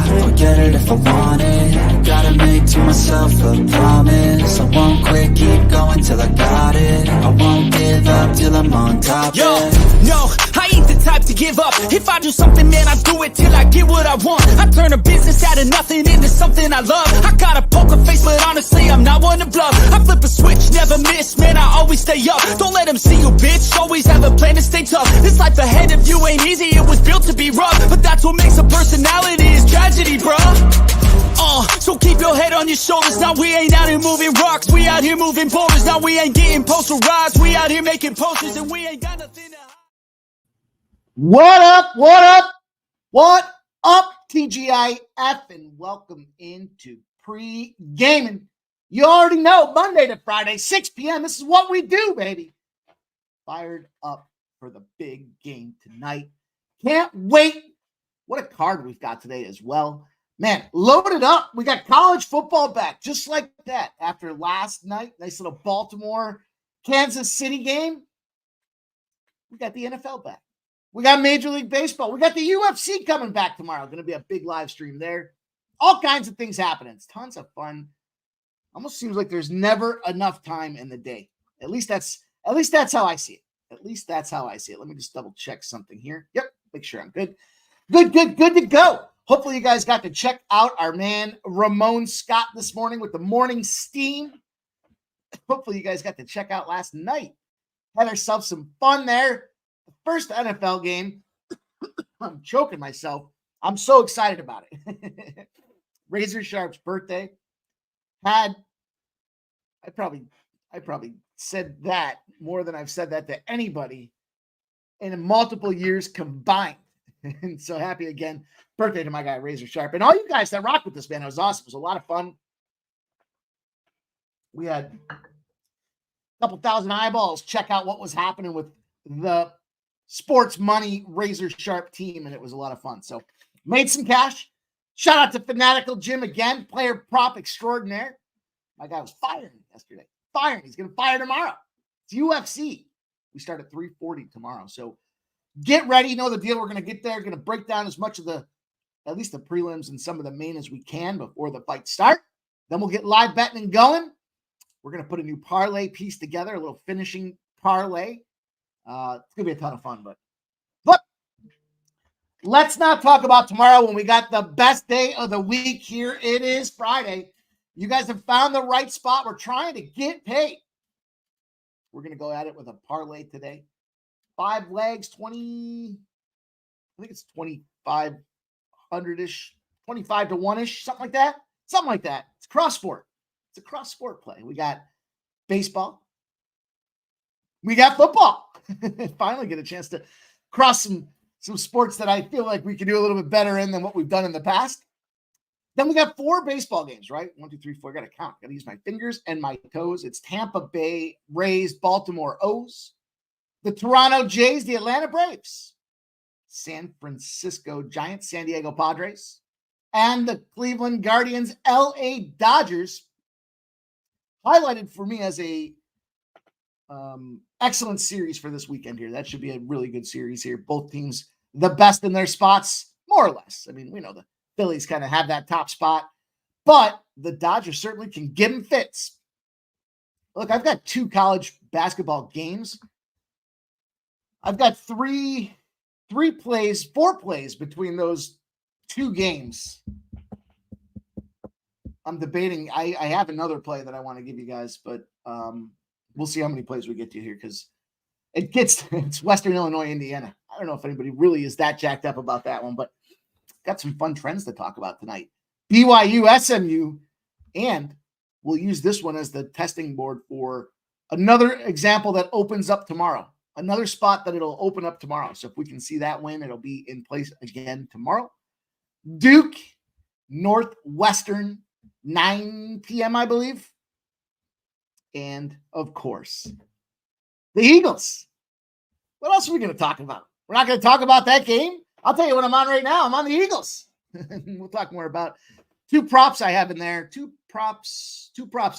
I'll get it if I want it. Gotta make to myself a promise. I won't quit, keep going till I got it. I won't give up till I'm on top. Yo, no, I ain't the type to give up. If I do something, man, I do it till I get what I want. I turn a business out of nothing into something I love. I got a poker face, but honestly, I'm not one to bluff. I flip a switch, never miss, man, I always stay up. Don't let them see you, bitch, always have a plan to stay tough. This life ahead of you ain't easy, it was built to be rough. But that's what makes a personality, is tragedy, bruh. So keep your head on your shoulders. Now we ain't out here moving rocks, we out here moving boulders. Now we ain't getting posterized, we out here making posters, and we ain't got nothing to hide. What up, what up, what up, TGIF, and welcome into Pregaming. You already know, Monday to Friday, 6 p.m., this is what we do, baby. Fired up for the big game tonight. Can't wait. What a card we've got today as well. Man, loaded up. We got college football back just like that after last night. Nice little Baltimore, Kansas City game. We got the NFL back. We got Major League Baseball. We got the UFC coming back tomorrow. Going to be a big live stream there. All kinds of things happening. It's tons of fun. Almost seems like there's never enough time in the day. At least that's how I see it. At least that's how I see it. Let me just double check something here. Yep, make sure I'm good. Good to go. Hopefully you guys got to check out our man Ramon Scott this morning with the morning steam. Hopefully you guys got to check out last night. Had ourselves some fun there. The first NFL game. I'm choking myself. I'm so excited about it. Razor Sharp's birthday. I probably said that more than I've said that to anybody in multiple years combined. And so happy again. Birthday to my guy, Razor Sharp. And all you guys that rock with this, man. It was awesome. It was a lot of fun. We had a couple thousand eyeballs check out what was happening with the Sports Money Razor Sharp team, and it was a lot of fun. So made some cash. Shout out to Fanatical Jim again, player prop extraordinaire. My guy was firing yesterday. Firing. He's going to fire tomorrow. It's UFC. We start at 3:40 tomorrow. So get ready. You know the deal. We're going to get there. Going to break down as much of at least the prelims and some of the main as we can before the fight start. Then we'll get live betting going. We're going to put a new parlay piece together, a little finishing parlay. It's going to be a ton of fun, but look, let's not talk about tomorrow when we got the best day of the week here. It is Friday. You guys have found the right spot. We're trying to get paid. We're going to go at it with a parlay today. 5 legs, 20, I think it's 2,500-ish, 25 to 1-ish, something like that. Something like that. It's cross sport. It's a cross sport play. We got baseball. We got football. Finally get a chance to cross some sports that I feel like we can do a little bit better in than what we've done in the past. Then we got 4 baseball games, right? 1, 2, 3, 4. I got to count. Got to use my fingers and my toes. It's Tampa Bay Rays, Baltimore O's, the Toronto Jays, the Atlanta Braves, San Francisco Giants, San Diego Padres, and the Cleveland Guardians, LA Dodgers. Highlighted for me as a excellent series for this weekend here. That should be a really good series here. Both teams, the best in their spots, more or less. I mean, we know the Phillies kind of have that top spot, but the Dodgers certainly can give them fits. Look, I've got 2 college basketball games. I've got 4 plays between those 2 games. I'm debating. I have another play that I want to give you guys, but we'll see how many plays we get to here because it's Western Illinois, Indiana. I don't know if anybody really is that jacked up about that one, but got some fun trends to talk about tonight. BYU, SMU, and we'll use this one as the testing board for another example that opens up tomorrow. Another spot that it'll open up tomorrow. So if we can see that win, it'll be in place again tomorrow. Duke, Northwestern, 9 p.m., I believe. And, of course, the Eagles. What else are we going to talk about? We're not going to talk about that game. I'll tell you what I'm on right now. I'm on the Eagles. We'll talk more about 2 props I have in there. 2 props,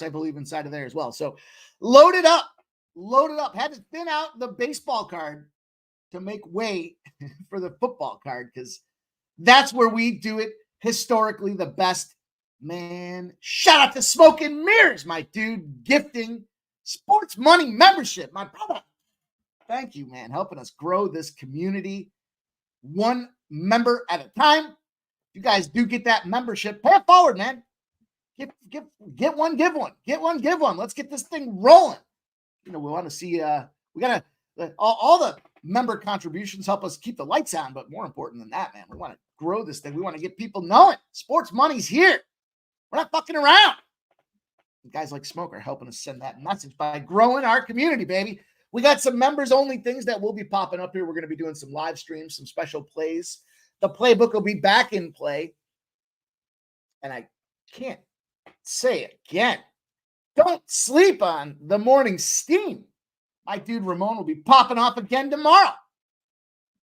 I believe, inside of there as well. So load it up. Had to thin out the baseball card to make way for the football card because that's where we do it historically the best. Man, shout out to Smoke and Mirrors, my dude, gifting sports money membership. My brother, thank you, man, helping us grow this community one member at a time. If you guys do get that membership, pay it forward, man. Get one, give one. Get one, give one. Let's get this thing rolling. We want to see, we got to, all the member contributions help us keep the lights on, but more important than that, man, we want to grow this thing. We want to get people knowing sports money's here. We're not fucking around. And guys like Smoke are helping us send that message by growing our community, baby. We got some members-only things that will be popping up here. We're going to be doing some live streams, some special plays. The playbook will be back in play. And I can't say it again. Don't sleep on the morning steam. My dude Ramon will be popping off again tomorrow.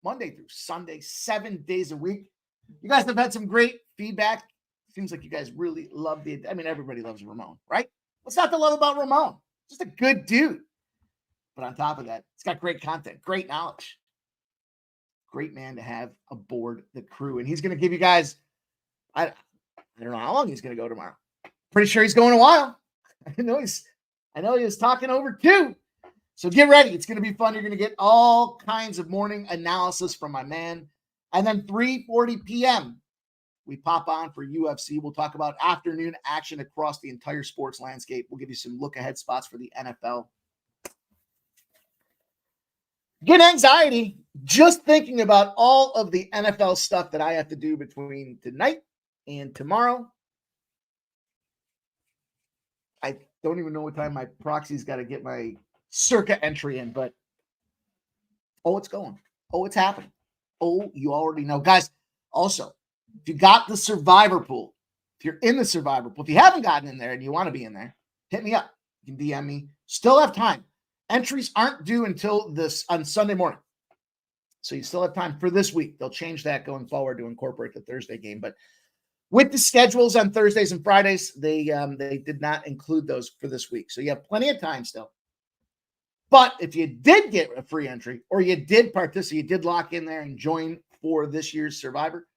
Monday through Sunday, 7 days a week. You guys have had some great feedback. Seems like you guys really love everybody loves Ramon, right? What's not to love about Ramon? Just a good dude. But on top of that, it's got great content, great knowledge. Great man to have aboard the crew. And he's going to give you guys, I don't know how long he's going to go tomorrow. Pretty sure he's going a while. I know he was talking over 2. So get ready. It's going to be fun. You're going to get all kinds of morning analysis from my man. And then 3:40 p.m., we pop on for UFC. We'll talk about afternoon action across the entire sports landscape. We'll give you some look-ahead spots for the NFL. Get anxiety just thinking about all of the NFL stuff that I have to do between tonight and tomorrow. I don't even know what time my proxy's got to get my circa entry in, but it's going. It's happening. You already know. Guys, also, if you got the survivor pool, if you're in the survivor pool, if you haven't gotten in there and you want to be in there, hit me up. You can DM me. Still have time. Entries aren't due until on Sunday morning. So you still have time for this week. They'll change that going forward to incorporate the Thursday game. But with the schedules on Thursdays and Fridays, they did not include those for this week. So you have plenty of time still. But if you did get a free entry or you did participate, you did lock in there and join for this year's Survivor,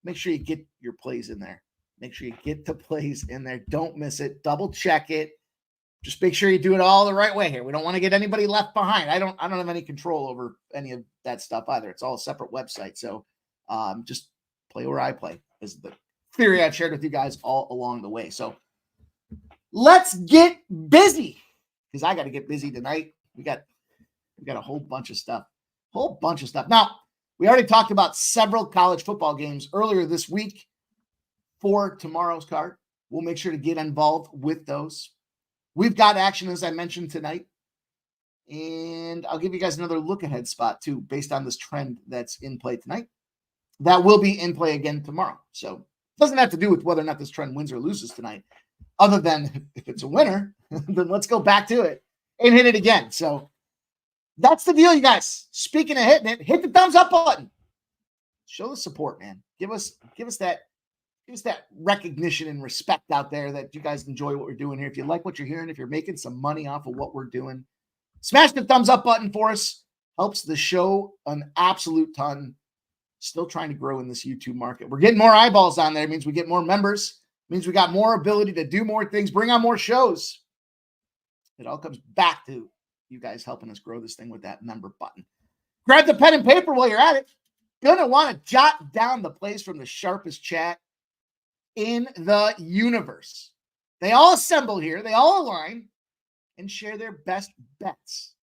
make sure you get your plays in there. Make sure you get the plays in there. Don't miss it. Double check it. Just make sure you do it all the right way here. We don't want to get anybody left behind. I don't have any control over any of that stuff either. It's all a separate website. So just play where I play is the theory I've shared with you guys all along the way. So let's get busy because I got to get busy tonight. We got a whole bunch of stuff. Now, we already talked about several college football games earlier this week for tomorrow's card. We'll make sure to get involved with those. We've got action, as I mentioned, tonight. And I'll give you guys another look-ahead spot, too, based on this trend that's in play tonight. That will be in play again tomorrow. So it doesn't have to do with whether or not this trend wins or loses tonight. Other than if it's a winner, then let's go back to it and hit it again. So that's the deal, you guys. Speaking of hitting it, hit the thumbs up button. Show the support, man. Give us that recognition and respect out there that you guys enjoy what we're doing here. If you like what you're hearing, if you're making some money off of what we're doing, smash the thumbs up button for us. Helps the show an absolute ton. Still trying to grow in this YouTube market. We're getting more eyeballs on there. It means we get more members. It means we got more ability to do more things, bring on more shows. It all comes back to you guys helping us grow this thing with that member button. Grab the pen and paper while you're at it. Gonna want to jot down the plays from the sharpest chat in the universe. They all assemble here. They all align and share their best bets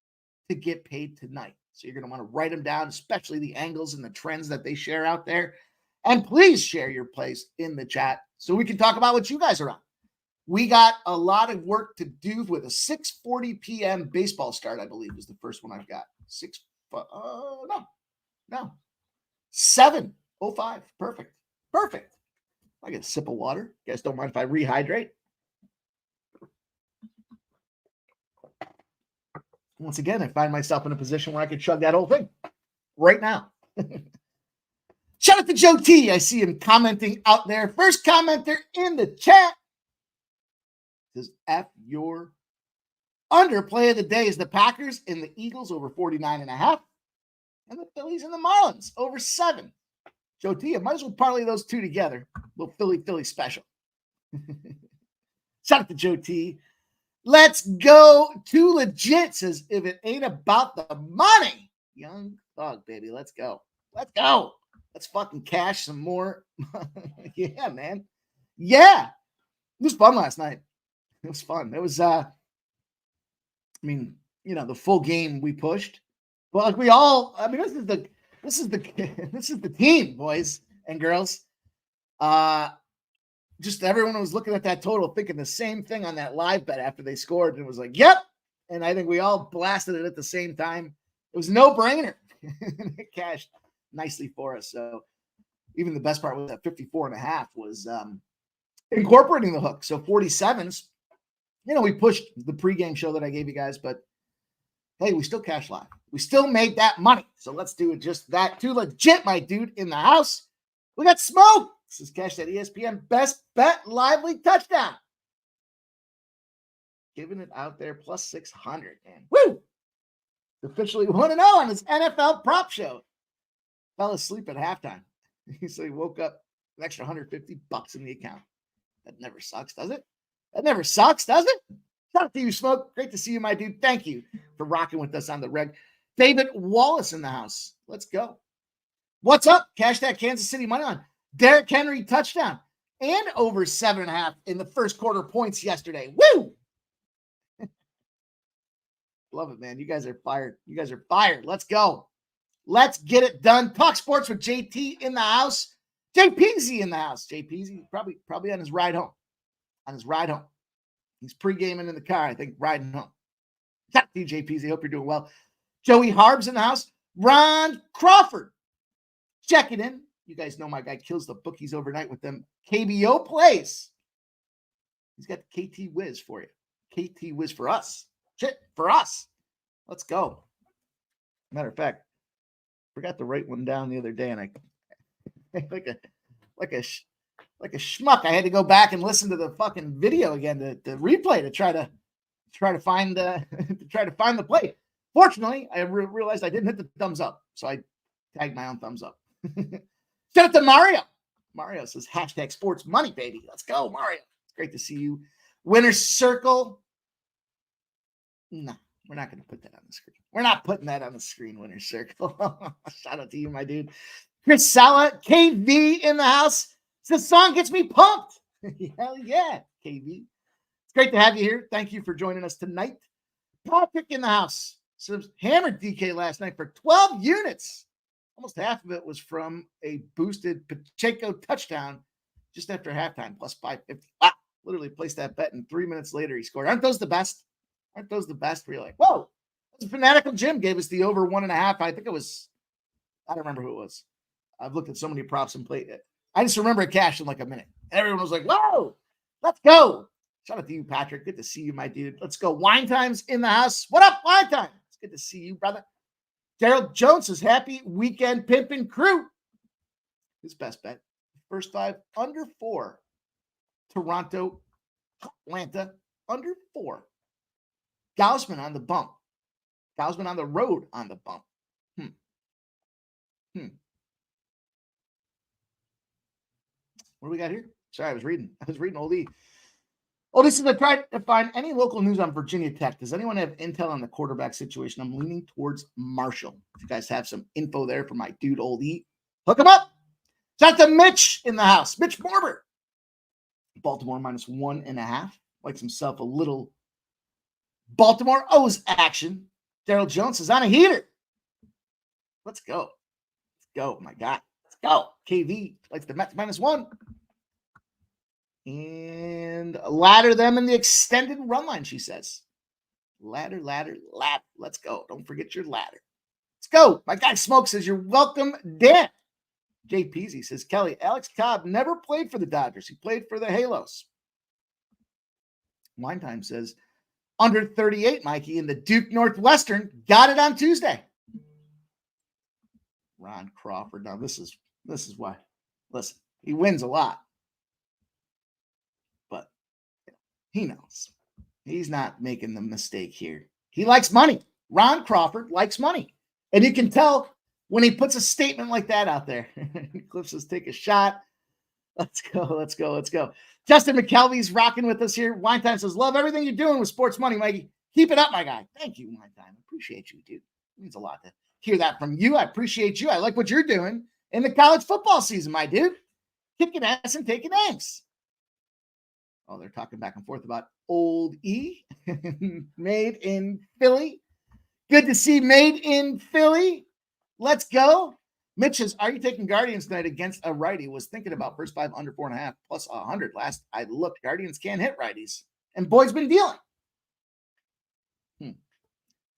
to get paid tonight. So you're going to want to write them down, especially the angles and the trends that they share out there. And please share your plays in the chat so we can talk about what you guys are on. We got a lot of work to do with a 6:40 p.m. baseball start, I believe, is the first one I've got. 7:05. Perfect. I get a sip of water. You guys don't mind if I rehydrate? Once again, I find myself in a position where I could chug that whole thing right now. Shout out to Joe T. I see him commenting out there. First commenter in the chat says, F your underplay of the day is the Packers and the Eagles over 49.5 and the Phillies and the Marlins over 7. Joe T, I might as well parlay those two together. Little Philly special. Shout out to Joe T. Let's go to legit. Says, if it ain't about the money, young thug, baby. Let's go. Let's go. Let's fucking cash some more. Yeah, man. Yeah. It was fun last night. It was fun. It was, the full game we pushed. Well, like this is the team, boys and girls. Just everyone was looking at that total, thinking the same thing on that live bet after they scored, and it was like, yep. And I think we all blasted it at the same time. It was no brainer. It cashed nicely for us. So even the best part was that 54.5 was incorporating the hook. So 47s, we pushed the pregame show that I gave you guys, but hey, we still cashed live. We still made that money. So let's do it just that too. Legit, my dude, in the house. We got smoke. This is Cash at ESPN. Best bet lively touchdown. Giving it out there plus 600, man. Woo! Officially 1-0 on his NFL prop show. Fell asleep at halftime. So he woke up with an extra $150 in the account. That never sucks, does it? That never sucks, does it? Shout out to you, Smoke. Great to see you, my dude. Thank you for rocking with us on the reg. David Wallace in the house. Let's go. What's up? Cash that Kansas City money on. Derrick Henry touchdown and over 7.5 in the first quarter points yesterday. Woo! Love it, man. You guys are fired. Let's go. Let's get it done. Talk sports with JT in the house. JPZ in the house. JPZ probably on his ride home. He's pre-gaming in the car, I think, riding home. Shout out to you, JPZ. Hope you're doing well. Joey Harb's in the house. Ron Crawford checking in. You guys know my guy kills the bookies overnight with them KBO plays. He's got the KT Wiz for you. KT Wiz for us. Shit, for us. Let's go. Matter of fact, forgot to write one down the other day, and I like a schmuck. I had to go back and listen to the fucking video again to replay to try to find the play. Fortunately, I realized I didn't hit the thumbs up, so I tagged my own thumbs up. Shout out to Mario. Mario says hashtag sports money, baby. Let's go, Mario. It's great to see you. Winner's Circle. No, we're not going to put that on the screen. We're not putting that on the screen, Winner's Circle. Shout out to you, my dude. Chris Sala, KV in the house. This song gets me pumped. Hell yeah, KV. It's great to have you here. Thank you for joining us tonight. Patrick in the house. So hammered DK last night for 12 units. Almost half of it was from a boosted Pacheco touchdown just after halftime, plus 550. Wow, literally placed that bet, and 3 minutes later he scored. Aren't those the best? Where you're like, whoa, Fanatical Jim gave us the over 1.5. I think it was, I don't remember who it was. I've looked at so many props and played it. I just remember it cashed in like a minute. Everyone was like, whoa, let's go. Shout out to you, Patrick. Good to see you, my dude. Let's go. Wine Time's in the house. What up, Wine Time? It's good to see you, brother. Daryl Jones says, happy weekend, pimpin' crew. His best bet. First 5, under 4. Toronto, Atlanta, under 4. Gausman on the bump. Gausman on the road on the bump. What do we got here? Sorry, I was reading Oldie. Oldie says, I tried to find any local news on Virginia Tech. Does anyone have intel on the quarterback situation? I'm leaning towards Marshall. If you guys have some info there for my dude Oldie, hook him up. Shout out to Mitch in the house. Mitch Morber. Baltimore minus 1.5. Likes himself a little Baltimore O's action. Daryl Jones is on a heater. Let's go. My guy. Let's go. KV likes the Mets minus 1. And ladder them in the extended run line, she says. Ladder. Let's go. Don't forget your ladder. Let's go. My guy Smoke says, you're welcome, Dan. Jay Peasy says, Kelly, Alex Cobb never played for the Dodgers. He played for the Halos. Wine Time says, under 38, Mikey, in the Duke Northwestern. Got it on Tuesday. Ron Crawford. Now, this is why. Listen, he wins a lot. But he knows. He's not making the mistake here. He likes money. Ron Crawford likes money. And you can tell when he puts a statement like that out there. Cliff says, take a shot. Let's go. Justin McKelvey's rocking with us here. Wine Time says, love everything you're doing with sports money, Mikey. Keep it up, my guy. Thank you, Wine Time. Appreciate you, dude. It means a lot to hear that from you. I appreciate you. I like what you're doing in the college football season, my dude. Kicking ass and taking names. Oh, they're talking back and forth about Old E. Made in Philly. Good to see Made in Philly. Let's go. Mitch says, are you taking Guardians tonight against a righty? Was thinking about first 5 under 4.5 plus 100. Last I looked, Guardians can't hit righties. And boy's been dealing.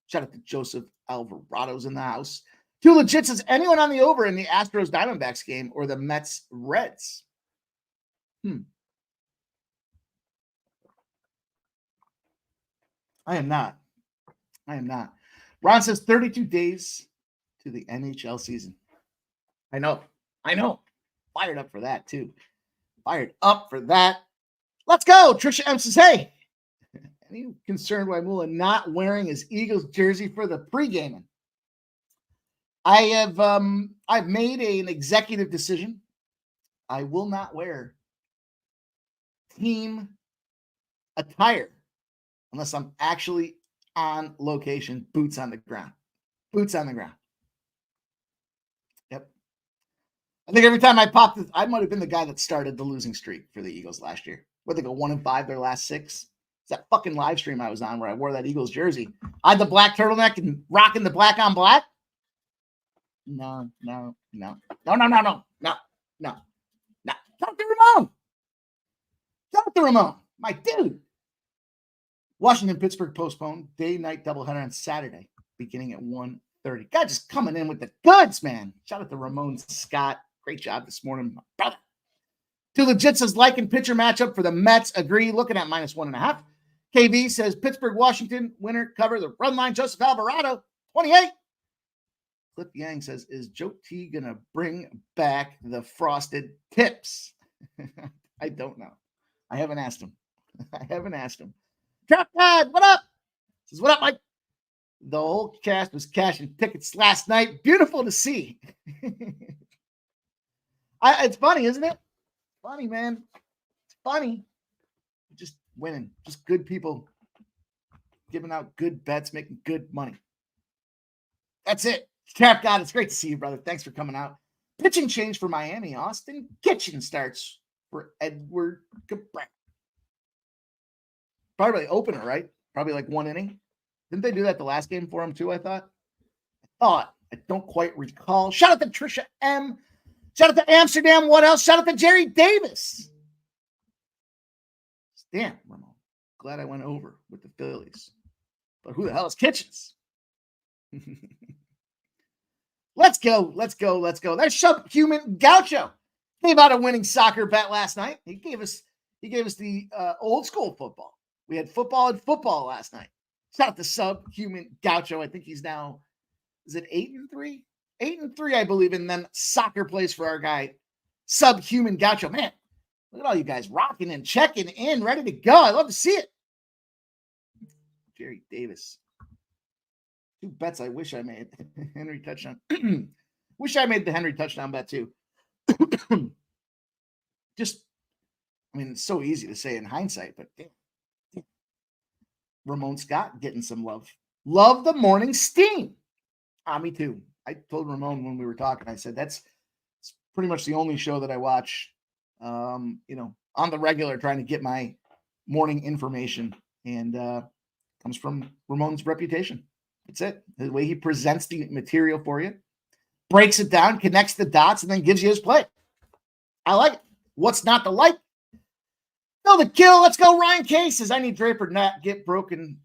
Shout out to Joseph Alvarado's in the house. Too legit says, anyone on the over in the Astros Diamondbacks game or the Mets Reds? I am not. Ron says 32 days to the NHL season. I know. Fired up for that, too. Let's go. Trisha M says, hey, any concerned why Mula not wearing his Eagles jersey for the pregaming? I've made an executive decision. I will not wear team attire unless I'm actually on location, boots on the ground. Yep. I think every time I popped it, I might have been the guy that started the losing streak for the Eagles last year. Where they go 1-5 their last 6. It's that fucking live stream I was on where I wore that Eagles jersey. I had the black turtleneck and rocking the black on black. No. Shout out to Ramon. My dude. Washington, Pittsburgh postponed. Day-night doubleheader on Saturday, beginning at 1:30. God, just coming in with the goods, man. Shout out to Ramon Scott. Great job this morning, my brother. Too legit says, liking pitcher matchup for the Mets. Agree. Looking at -1.5. KB says, Pittsburgh, Washington, winner, cover the run line. Joseph Alvarado, 28. Cliff Yang says, is Joe T going to bring back the frosted tips? I don't know. I haven't asked him. Trap Dad, what up? Says, what up, Mike? The whole cast was cashing tickets last night. Beautiful to see. It's funny, isn't it? Funny, man. It's funny. Just winning. Just good people giving out good bets, making good money. That's it. Trap God, it's great to see you, brother. Thanks for coming out. Pitching change for Miami. Austin Kitchen starts for Edward Cabrera. Probably opener, right? Probably like 1 inning. Didn't they do that the last game for him too, I thought? I don't quite recall. Shout out to Trisha M. Shout out to Amsterdam. What else? Shout out to Jerry Davis. Damn, Ramon. Glad I went over with the Phillies. But who the hell is Kitchens? Let's go. There's Subhuman Gaucho. Gave out a winning soccer bet last night. He gave us the old school football. We had football last night. Shout out to Subhuman Gaucho. I think he's now, is it 8-3? 8-3, I believe, and then soccer plays for our guy, Subhuman Gaucho. Man, look at all you guys rocking and checking in, ready to go. I love to see it. Jerry Davis. 2 bets I wish I made. Henry touchdown. Wish I made the Henry touchdown bet too. Just, I mean, it's so easy to say in hindsight, but damn. Ramon Scott getting some love. Love the morning steam. Me too. I told Ramon when we were talking, I said, it's pretty much the only show that I watch, on the regular, trying to get my morning information, and comes from Ramon's reputation. That's it. The way he presents the material for you, breaks it down, connects the dots, and then gives you his play. I like it. What's not to like? No, the kill. Let's go. Ryan K says, I need Draper not get broken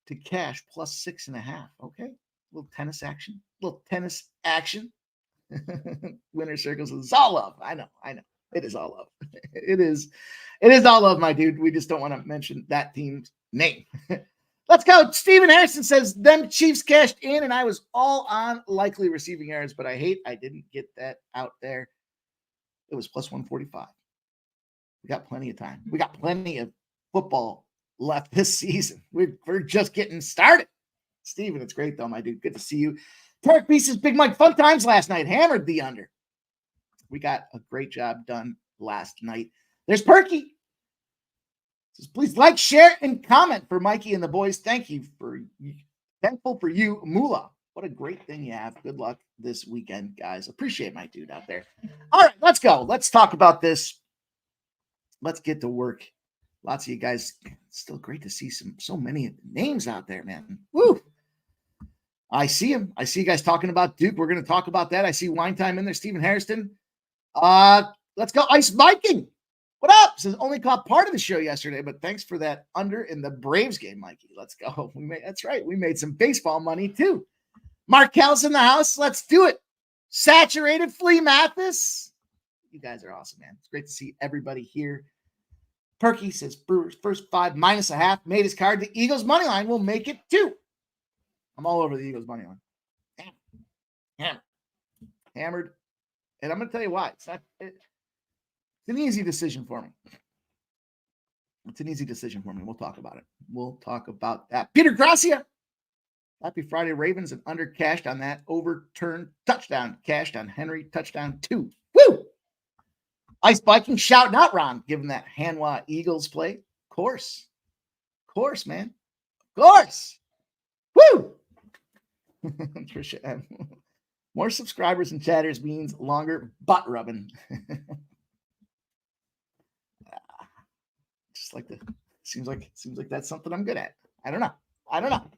to cash plus 6.5. Okay. Little tennis action. Winner circles. It's all love. I know. It is all love. It is all love, my dude. We just don't want to mention that team's name. Let's go. Steven Harrison says, them Chiefs cashed in, and I was all on likely receiving yards, but I didn't get that out there. It was plus 145. We got plenty of time. We got plenty of football left this season. We're just getting started. Steven, it's great, though, my dude. Good to see you. Tarek Pieces, Big Mike, fun times last night. Hammered the under. We got a great job done last night. There's Perky. Says, please like, share, and comment for Mikey and the boys. Thankful for you, Moolah. What a great thing you have. Good luck this weekend, guys. Appreciate my dude out there. All right, let's go. Let's talk about this. Let's get to work. Lots of you guys. Still great to see so many names out there, man. Woo! I see him. I see you guys talking about Duke. We're going to talk about that. I see Wine Time in there. Stephen Hairston. Let's go. Ice Viking. What up? Says only caught part of the show yesterday, but thanks for that under in the Braves game, Mikey. Let's go. That's right. We made some baseball money too. Markel's in the house. Let's do it. Saturated Flea Mathis. You guys are awesome, man. It's great to see everybody here. Perky says Brewers first 5 -0.5 made his card. The Eagles money line will make it 2. I'm all over the Eagles money line. Hammered. And I'm going to tell you why. It's an easy decision for me. It's an easy decision for me. We'll talk about it. We'll talk about that. Peter Gracia. Happy Friday, Ravens, and under cashed on that overturned touchdown. Cashed on Henry, touchdown 2. Woo! Ice Viking shouting out Ron, giving that Hanwha Eagles play. Of course, man. Of course. Woo! Trisha M. More subscribers and chatters means longer butt rubbing. Just like seems like that's something I'm good at. I don't know.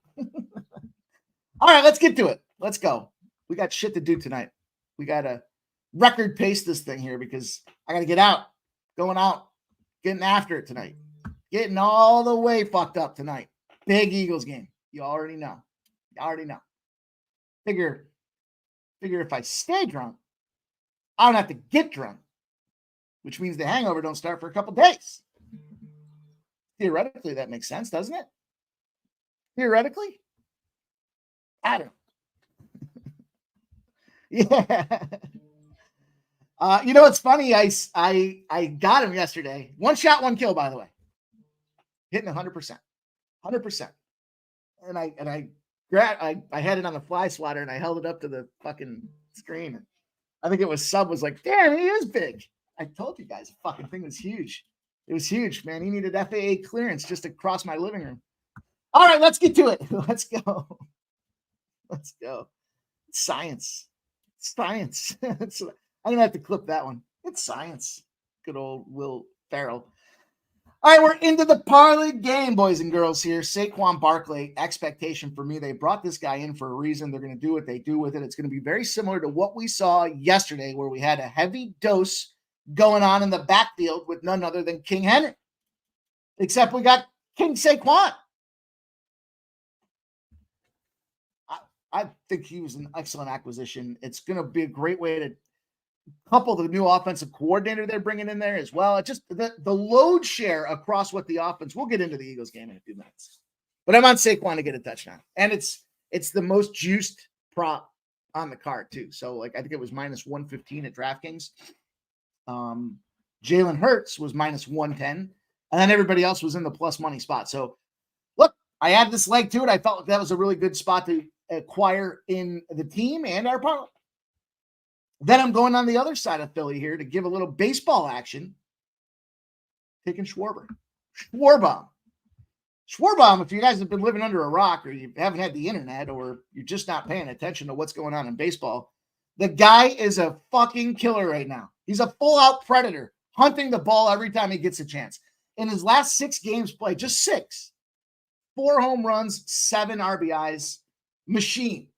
All right, let's get to it. Let's go. We got shit to do tonight. We got to record pace this thing here because I got to get out, going out, getting after it tonight, getting all the way fucked up tonight. Big Eagles game. You already know. Figure if I stay drunk, I don't have to get drunk, which means the hangover don't start for a couple days. Theoretically, that makes sense, doesn't it? Theoretically? I don't know. Yeah. You know what's funny? I got him yesterday. 1 shot, 1 kill, by the way. Hitting 100%. 100%. And I had it on the fly swatter and I held it up to the fucking screen. I think it was was like, damn, he is big. I told you guys, the fucking thing was huge. It was huge, man. He needed FAA clearance just to cross my living room. All right, let's get to it. Let's go. It's science. I'm going to have to clip that one. It's science. Good old Will Ferrell. All right, we're into the parlay game, boys and girls here. Saquon Barkley, expectation for me. They brought this guy in for a reason. They're going to do what they do with it. It's going to be very similar to what we saw yesterday where we had a heavy dose going on in the backfield with none other than King Henry. Except we got King Saquon. I think he was an excellent acquisition. It's going to be a great way to couple the new offensive coordinator they're bringing in there as well. It just the load share across what the offense. We'll get into the Eagles game in a few minutes, but I'm on Saquon to get a touchdown, and it's the most juiced prop on the card too. So like I think it was -115 at DraftKings. Jalen Hurts was -110, and then everybody else was in the plus money spot. So look, I added this leg to it. I felt like that was a really good spot to acquire in the team and our parlay. Then I'm going on the other side of Philly here to give a little baseball action. Taking Schwarber. Schwarbaum, if you guys have been living under a rock or you haven't had the internet or you're just not paying attention to what's going on in baseball, the guy is a fucking killer right now. He's a full-out predator, hunting the ball every time he gets a chance. In his last 6 games played, just 6, 4 home runs, 7 RBIs, machine.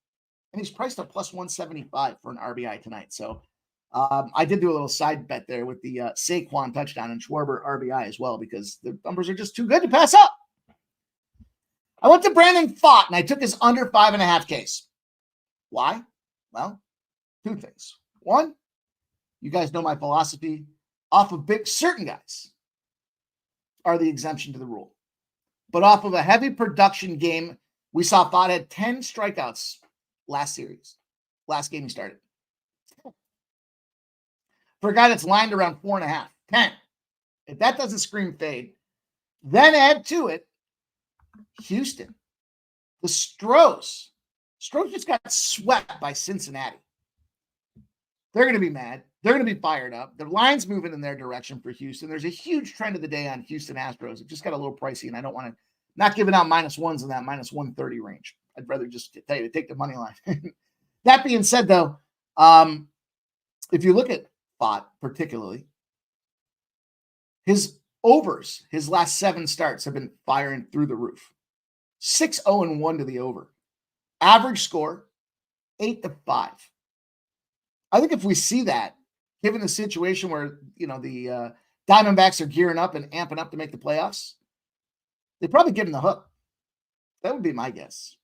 And he's priced at plus 175 for an RBI tonight. So I did do a little side bet there with the Saquon touchdown and Schwarber RBI as well because the numbers are just too good to pass up. I went to Brandon Pfaadt and I took his under 5.5 case. Why? Well, 2 things. 1, you guys know my philosophy. Off of certain guys are the exemption to the rule. But off of a heavy production game, we saw Pfaadt had 10 strikeouts last game he started. For a guy that's lined around 4.5, 10. If that doesn't scream fade, then add to it Houston. The Stros just got swept by Cincinnati. They're going to be mad. They're going to be fired up. The line's moving in their direction for Houston. There's a huge trend of the day on Houston Astros. It just got a little pricey, and I don't want to not giving out -1s in that -130 range. I'd rather just tell you to take the money line. That being said, though, if you look at Fott particularly, his overs, his last 7 starts have been firing through the roof. 6-0-1 to the over. Average score, 8-5. I think if we see that, given the situation where, the Diamondbacks are gearing up and amping up to make the playoffs, they probably give him the hook. That would be my guess.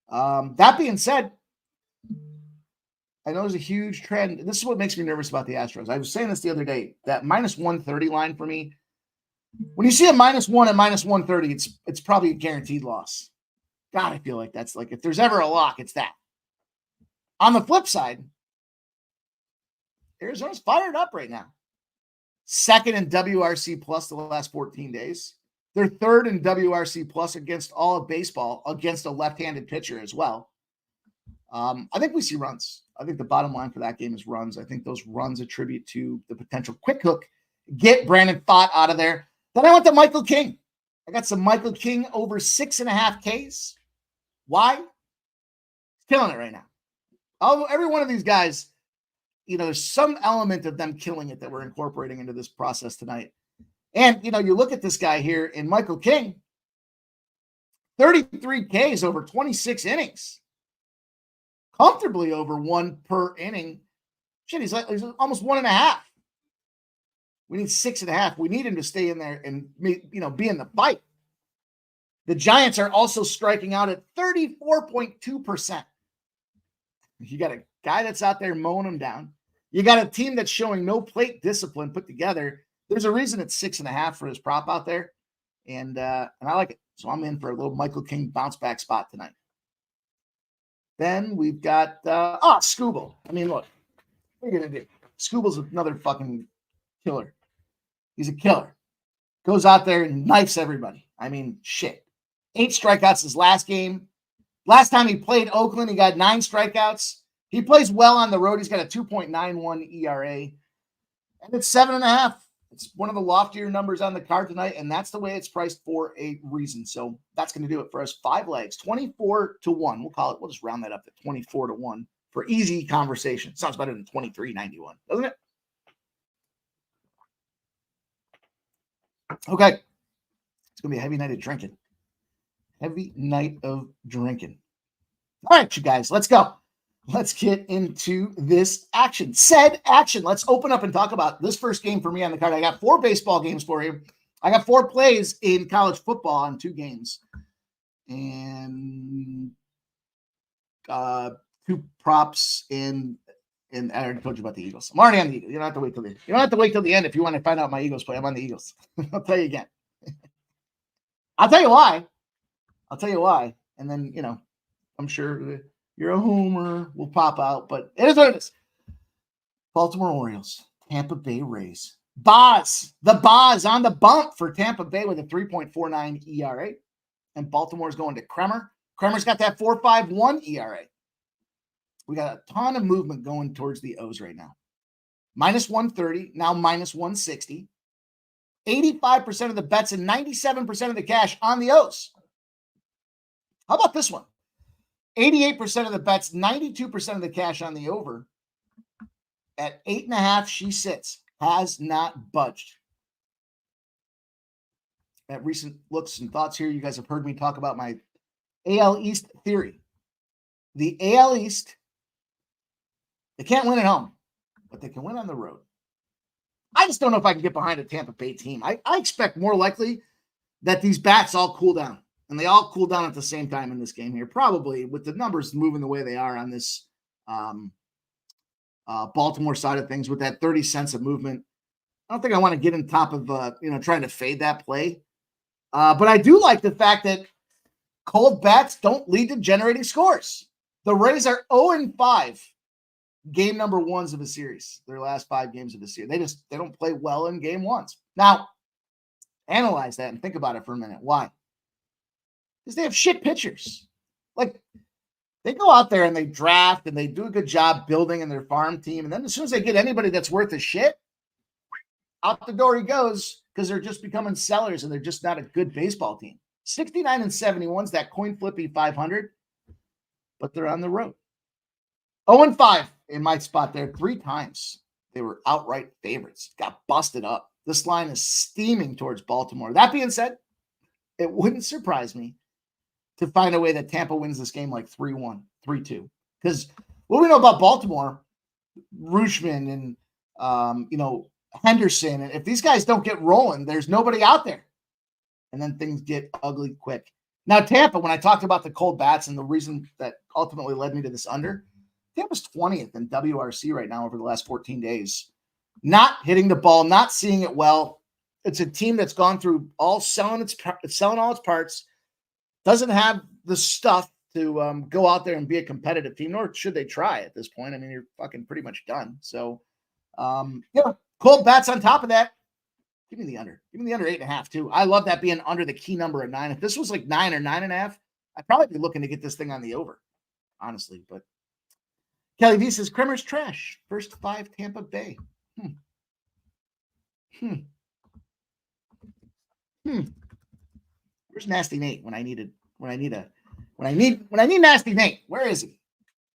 That being said, I know there's a huge trend. This is what makes me nervous about the Astros. I was saying this the other day, that -130 line for me. When you see a -1 and -130, it's probably a guaranteed loss. God, I feel like that's like, if there's ever a lock, it's that. On the flip side, Arizona's fired up right now. Second in WRC plus the last 14 days. They're third in WRC plus against all of baseball against a left-handed pitcher as well. I think we see runs. I think the bottom line for that game is runs. I think those runs attribute to the potential quick hook. Get Brandon Pfaadt out of there. Then I went to Michael King. I got some Michael King over 6.5 Ks. Why? He's killing it right now. Every one of these guys, there's some element of them killing it that we're incorporating into this process tonight. And, you look at this guy here in Michael King, 33 Ks over 26 innings. Comfortably over 1 per inning. Shit, he's almost 1.5. We need 6.5. We need him to stay in there and, be in the fight. The Giants are also striking out at 34.2%. You got a guy that's out there mowing them down. You got a team that's showing no plate discipline put together. There's a reason it's 6.5 for his prop out there. And I like it. So I'm in for a little Michael King bounce back spot tonight. Then we've got Scooble. I mean, look, what are you going to do? Scooble's another fucking killer. He's a killer. Goes out there and knifes everybody. I mean, shit. 8 strikeouts his last game. Last time he played Oakland, he got 9 strikeouts. He plays well on the road. He's got a 2.91 ERA. And it's 7.5. It's one of the loftier numbers on the card tonight, and that's the way it's priced for a reason. So that's going to do it for us. 5 legs, 24-1. We'll just round that up to 24-1 for easy conversation. Sounds better than 23.91, doesn't it? Okay. It's going to be a heavy night of drinking. Heavy night of drinking. All right, you guys, let's go. Let's get into this action. Said action. Let's open up and talk about this first game for me on the card. I got 4 baseball games for you. I got 4 plays in college football on 2 games. And 2 props in I already told you about the Eagles. I'm already on the Eagles. You don't have to wait till the end if you want to find out my Eagles play. I'm on the Eagles. I'll tell you again. I'll tell you why. And then, I'm sure you're a homer will pop out, but it is what it is. Baltimore Orioles, Tampa Bay Rays. The Boz on the bump for Tampa Bay with a 3.49 ERA. And Baltimore's going to Kremer. Kremer's got that 4.51 ERA. We got a ton of movement going towards the O's right now. -130, now -160. 85% of the bets and 97% of the cash on the O's. How about this one? 88% of the bets, 92% of the cash on the over. At 8.5, she sits. Has not budged. At recent looks and thoughts here, you guys have heard me talk about my AL East theory. The AL East, they can't win at home, but they can win on the road. I just don't know if I can get behind a Tampa Bay team. I expect more likely that these bats all cool down. And they all cool down at the same time in this game here, probably with the numbers moving the way they are on this Baltimore side of things with that 30 cents of movement. I don't think I want to get on top of, trying to fade that play. But I do like the fact that cold bats don't lead to generating scores. The Rays are 0-5 game number 1s of a series, their last 5 games of the series. They don't play well in game 1s. Now, analyze that and think about it for a minute. Why? Because they have shit pitchers. Like, they go out there and they draft and they do a good job building in their farm team. And then as soon as they get anybody that's worth a shit, out the door he goes, because they're just becoming sellers and they're just not a good baseball team. 69 and 71's that coin flippy 500, but they're on the road. 0 and 5 in my spot there. 3 times they were outright favorites. Got busted up. This line is steaming towards Baltimore. That being said, it wouldn't surprise me to find a way that Tampa wins this game like 3-1, 3-2. Because what we know about Baltimore, Rutschman and Henderson, and if these guys don't get rolling, there's nobody out there. And then things get ugly quick. Now, Tampa, when I talked about the cold bats and the reason that ultimately led me to this under, Tampa's 20th in WRC right now over the last 14 days. Not hitting the ball, not seeing it well. It's a team that's gone through all selling all its parts, doesn't have the stuff to go out there and be a competitive team, nor should they try at this point. I mean, you're fucking pretty much done. So, cold bats on top of that. Give me the under. Give me the under 8.5 too. I love that being under the key number at 9. If this was like 9 or 9.5, I'd probably be looking to get this thing on the over, honestly. But Kelly V says Kremer's trash. First 5 Tampa Bay. Where's Nasty Nate when I need Nasty Nate? Where is he?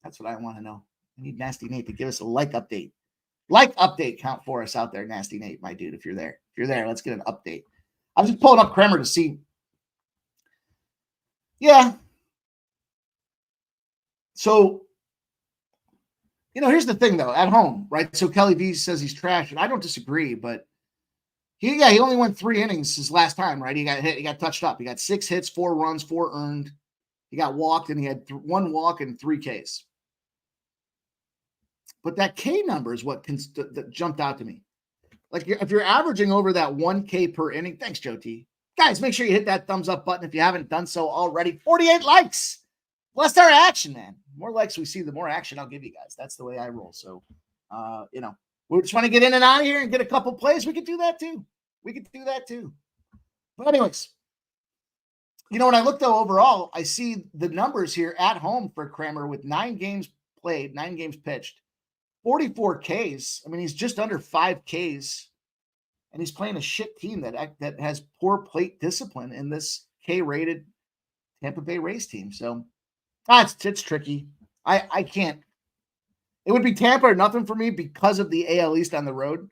That's what I want to know. I need Nasty Nate to give us a like update. Like update count for us out there, Nasty Nate, my dude. If you're there, let's get an update. I was just pulling up Kremer to see. Yeah. So, here's the thing though, at home, right? So Kelly V says he's trash, and I don't disagree, but he only went 3 innings his last time, right? He got hit, he got touched up. He got 6 hits, 4 runs, 4 earned. He got walked, and he had 1 walk and 3 Ks. But that K number is what that jumped out to me. Like if you're averaging over that 1 K per inning, thanks, Joe T. Guys, make sure you hit that thumbs up button if you haven't done so already. 48 likes. Bless our action, man. The more likes we see, the more action I'll give you guys. That's the way I roll. So, we just want to get in and out of here and get a couple plays. We could do that too. But anyways, when I look though overall, I see the numbers here at home for Kremer with 9 games played, 9 games pitched. 44 Ks. I mean, he's just under 5 Ks, and he's playing a shit team that has poor plate discipline in this K-rated Tampa Bay Rays team. So it's tricky. I can't. It would be Tampa or nothing for me because of the AL East on the road.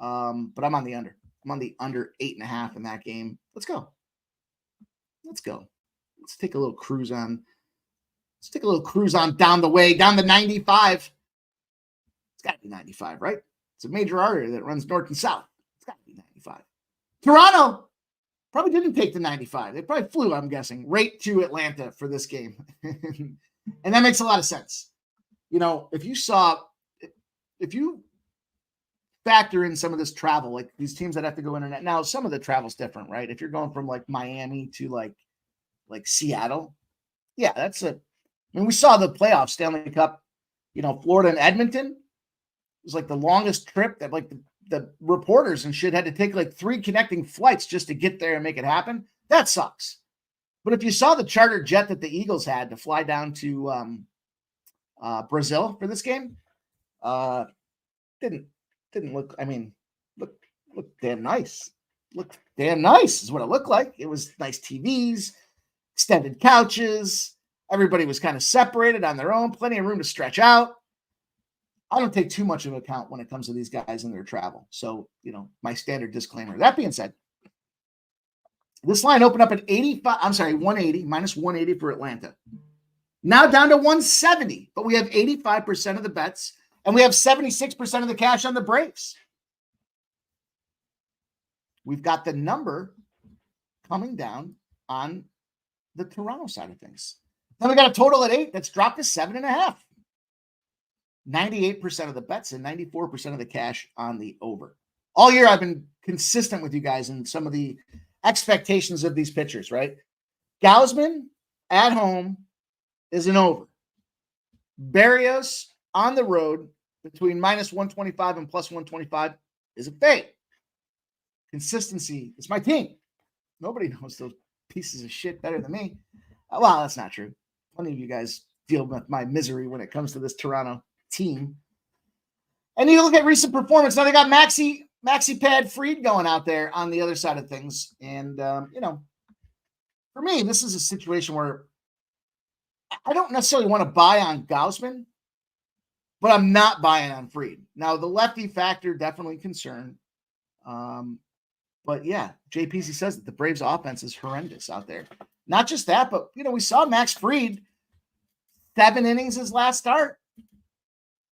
But I'm on the under. I'm on the under 8.5 in that game. Let's go. Let's take a little cruise on. Down the way, down the 95. Got to be 95, right? It's a major artery that runs north and south. It's got to be 95. Toronto probably didn't take the 95. They probably flew, I'm guessing, right to Atlanta for this game. And that makes a lot of sense. If you factor in some of this travel, like these teams that have to go internet. Now, some of the travel's different, right? If you're going from like Miami to like Seattle, yeah, we saw the playoffs, Stanley Cup, Florida and Edmonton. It was like the longest trip that like the reporters and shit had to take like 3 connecting flights just to get there and make it happen. That sucks. But if you saw the charter jet that the Eagles had to fly down to Brazil for this game, didn't look. I mean, look damn nice. Look damn nice is what it looked like. It was nice TVs, extended couches. Everybody was kind of separated on their own. Plenty of room to stretch out. I don't take too much of account when it comes to these guys and their travel. So, my standard disclaimer. That being said, this line opened up at 180, minus 180 for Atlanta. Now down to 170, but we have 85% of the bets, and we have 76% of the cash on the Braves. We've got the number coming down on the Toronto side of things. Then we got a total at 8 that's dropped to 7.5. 98% of the bets and 94% of the cash on the over. All year, I've been consistent with you guys in some of the expectations of these pitchers, right? Gausman at home is an over. Berrios on the road between minus 125 and plus 125 is a fade. Consistency. It's my team. Nobody knows those pieces of shit better than me. Well, that's not true. Plenty of you guys deal with my misery when it comes to this Toronto team. And you look at recent performance. Now they got Maxi Pad Fried going out there on the other side of things. And, for me, this is a situation where I don't necessarily want to buy on Gausman, but I'm not buying on Fried. Now, the lefty factor definitely concerned. But yeah, JPZ says that the Braves offense is horrendous out there. Not just that, but, we saw Max Fried, 7 innings his last start.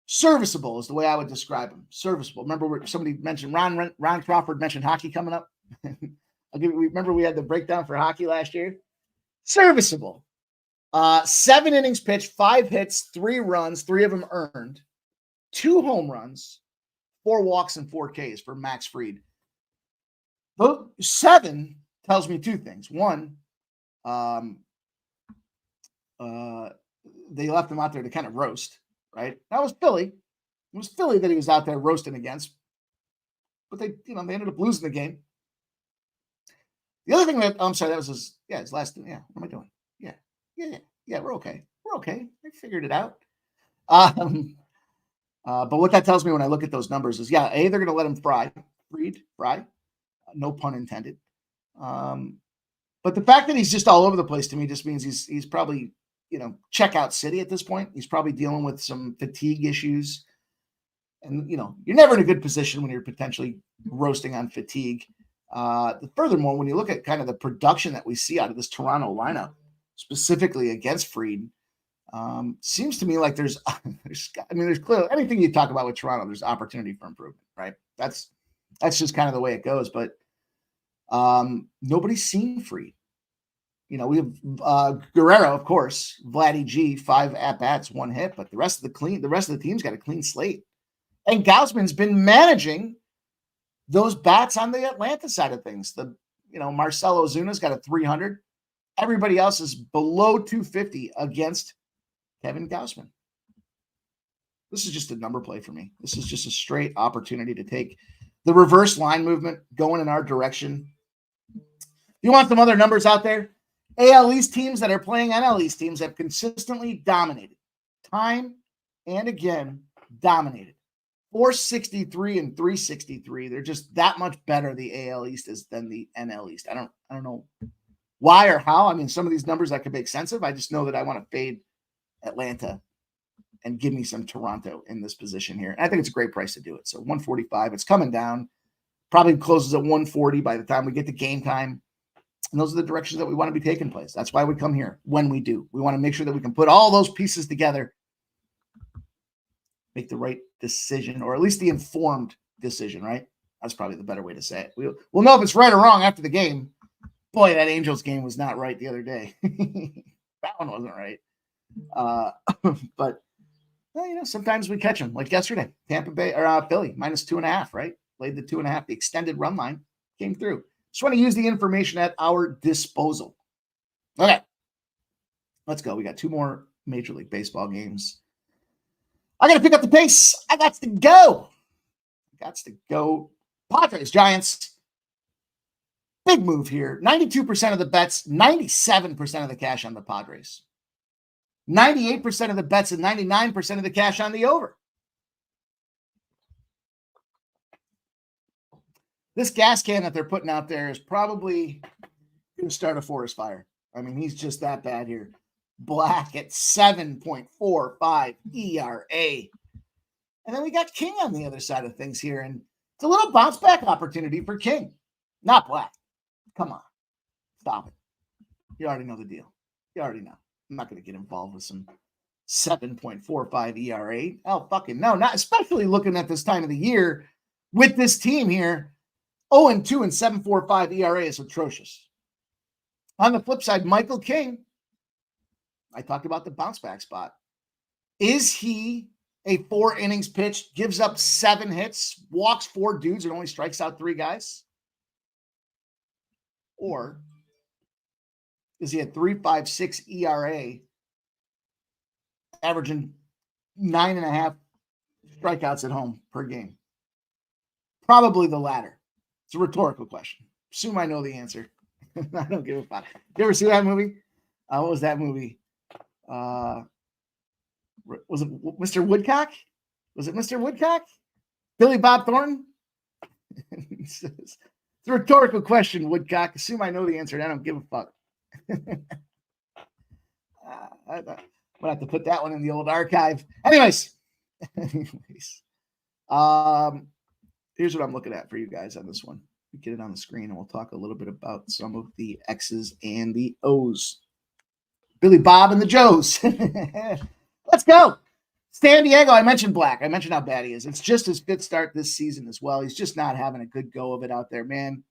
Serviceable is the way I would describe him. Serviceable. Remember somebody mentioned Ron Crawford mentioned hockey coming up. Remember we had the breakdown for hockey last year. Serviceable. 7 innings pitched, 5 hits, 3 runs, 3 of them earned, 2 home runs, 4 walks, and 4 Ks for Max Fried. Those 7 tells me 2 things. One, they left him out there to kind of roast. Right? That was Philly. It was Philly that he was out there roasting against. But they ended up losing the game. The other thing that that was his last. Yeah, what am I doing? Yeah, we're okay. We're okay. I figured it out. But what that tells me when I look at those numbers is, they're going to let him fry. No pun intended. But the fact that he's just all over the place to me just means he's probably, checkout city at this point. He's probably dealing with some fatigue issues. And, you're never in a good position when you're potentially roasting on fatigue. Furthermore, when you look at kind of the production that we see out of this Toronto lineup, specifically against Fried, seems to me like there's clearly anything you talk about with Toronto, there's opportunity for improvement, right? That's just kind of the way it goes. But nobody's seen Fried. We have Guerrero, of course, Vladdy G, 5 at-bats, 1 hit, but the rest of the team's got a clean slate. And Gausman's been managing those bats on the Atlanta side of things. Marcelo Ozuna's got a 300. Everybody else is below 250 against Kevin Gausman. This is just a number play for me. This is just a straight opportunity to take the reverse line movement going in our direction. You want some other numbers out there? AL East teams that are playing NL East teams have consistently dominated. Time and again, dominated. 463 and 363. They're just that much better, the AL East is, than the NL East. I don't know why or how. I mean, some of these numbers I could make sense of. I just know that I want to fade Atlanta and give me some Toronto in this position here. And I think it's a great price to do it. So 145, it's coming down. Probably closes at 140 by the time we get to game time. And those are the directions that we want to be taking place. That's why we come here when we do. We want to make sure that we can put all those pieces together, make the right decision, or at least the informed decision, right? That's probably the better way to say it. We'll know if it's right or wrong after the game. Boy, that Angels game was not right the other day. That one wasn't right. But sometimes we catch them. Like yesterday, Tampa Bay or Philly -2.5, right? Played the 2.5. The extended run line came through. Just want to use the information at our disposal. Okay, let's go. We got 2 more Major League Baseball games. I got to pick up the pace. I got to go. Padres, Giants. Big move here. 92% of the bets, 97% of the cash on the Padres. 98% of the bets and 99% of the cash on the over. This gas can that they're putting out there is probably going to start a forest fire. I mean, he's just that bad here. Black at 7.45 ERA. And then we got King on the other side of things here. And it's a little bounce back opportunity for King. Not Black. Come on. Stop it. You already know the deal. You already know. I'm not going to get involved with some 7.45 ERA. Oh, fucking no. Not especially looking at this time of the year with this team here. 0-2 and 7.45 ERA is atrocious. On the flip side, Michael King, I talked about the bounce back spot. Is he a 4 innings pitch, gives up 7 hits, walks 4 dudes, and only strikes out 3 guys? Or is he at 3.56 ERA, averaging 9.5 strikeouts at home per game? Probably the latter. It's a rhetorical question. Assume I know the answer. I don't give a fuck. You ever see that movie? What was that movie? Was it Mr. Woodcock? Was it Mr. Woodcock? Billy Bob Thornton? It's a rhetorical question, Woodcock. Assume I know the answer and I don't give a fuck. I'm going to have to put that one in the old archive. Anyways. Here's what I'm looking at for you guys on this one. Get it on the screen and we'll talk a little bit about some of the X's and the O's. Billy Bob and the Joes. Let's go. San Diego, I mentioned Black. I mentioned how bad he is. It's just his fifth start this season as well. He's just not having a good go of it out there, man.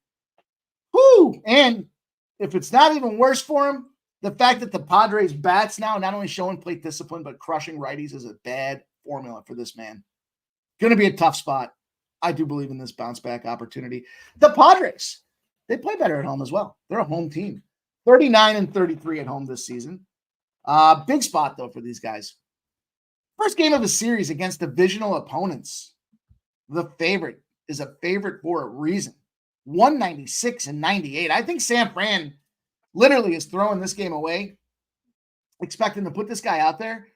Whoo! And if it's not even worse for him, the fact that the Padres bats now not only showing plate discipline, but crushing righties is a bad formula for this man. Going to be a tough spot. I do believe in this bounce back opportunity. The Padres, they play better at home as well. They're a home team. 39-33 at home this season. Big spot, though, for these guys. First game of the series against divisional opponents. The favorite is a favorite for a reason. 196-98. I think San Fran literally is throwing this game away, expecting to put this guy out there,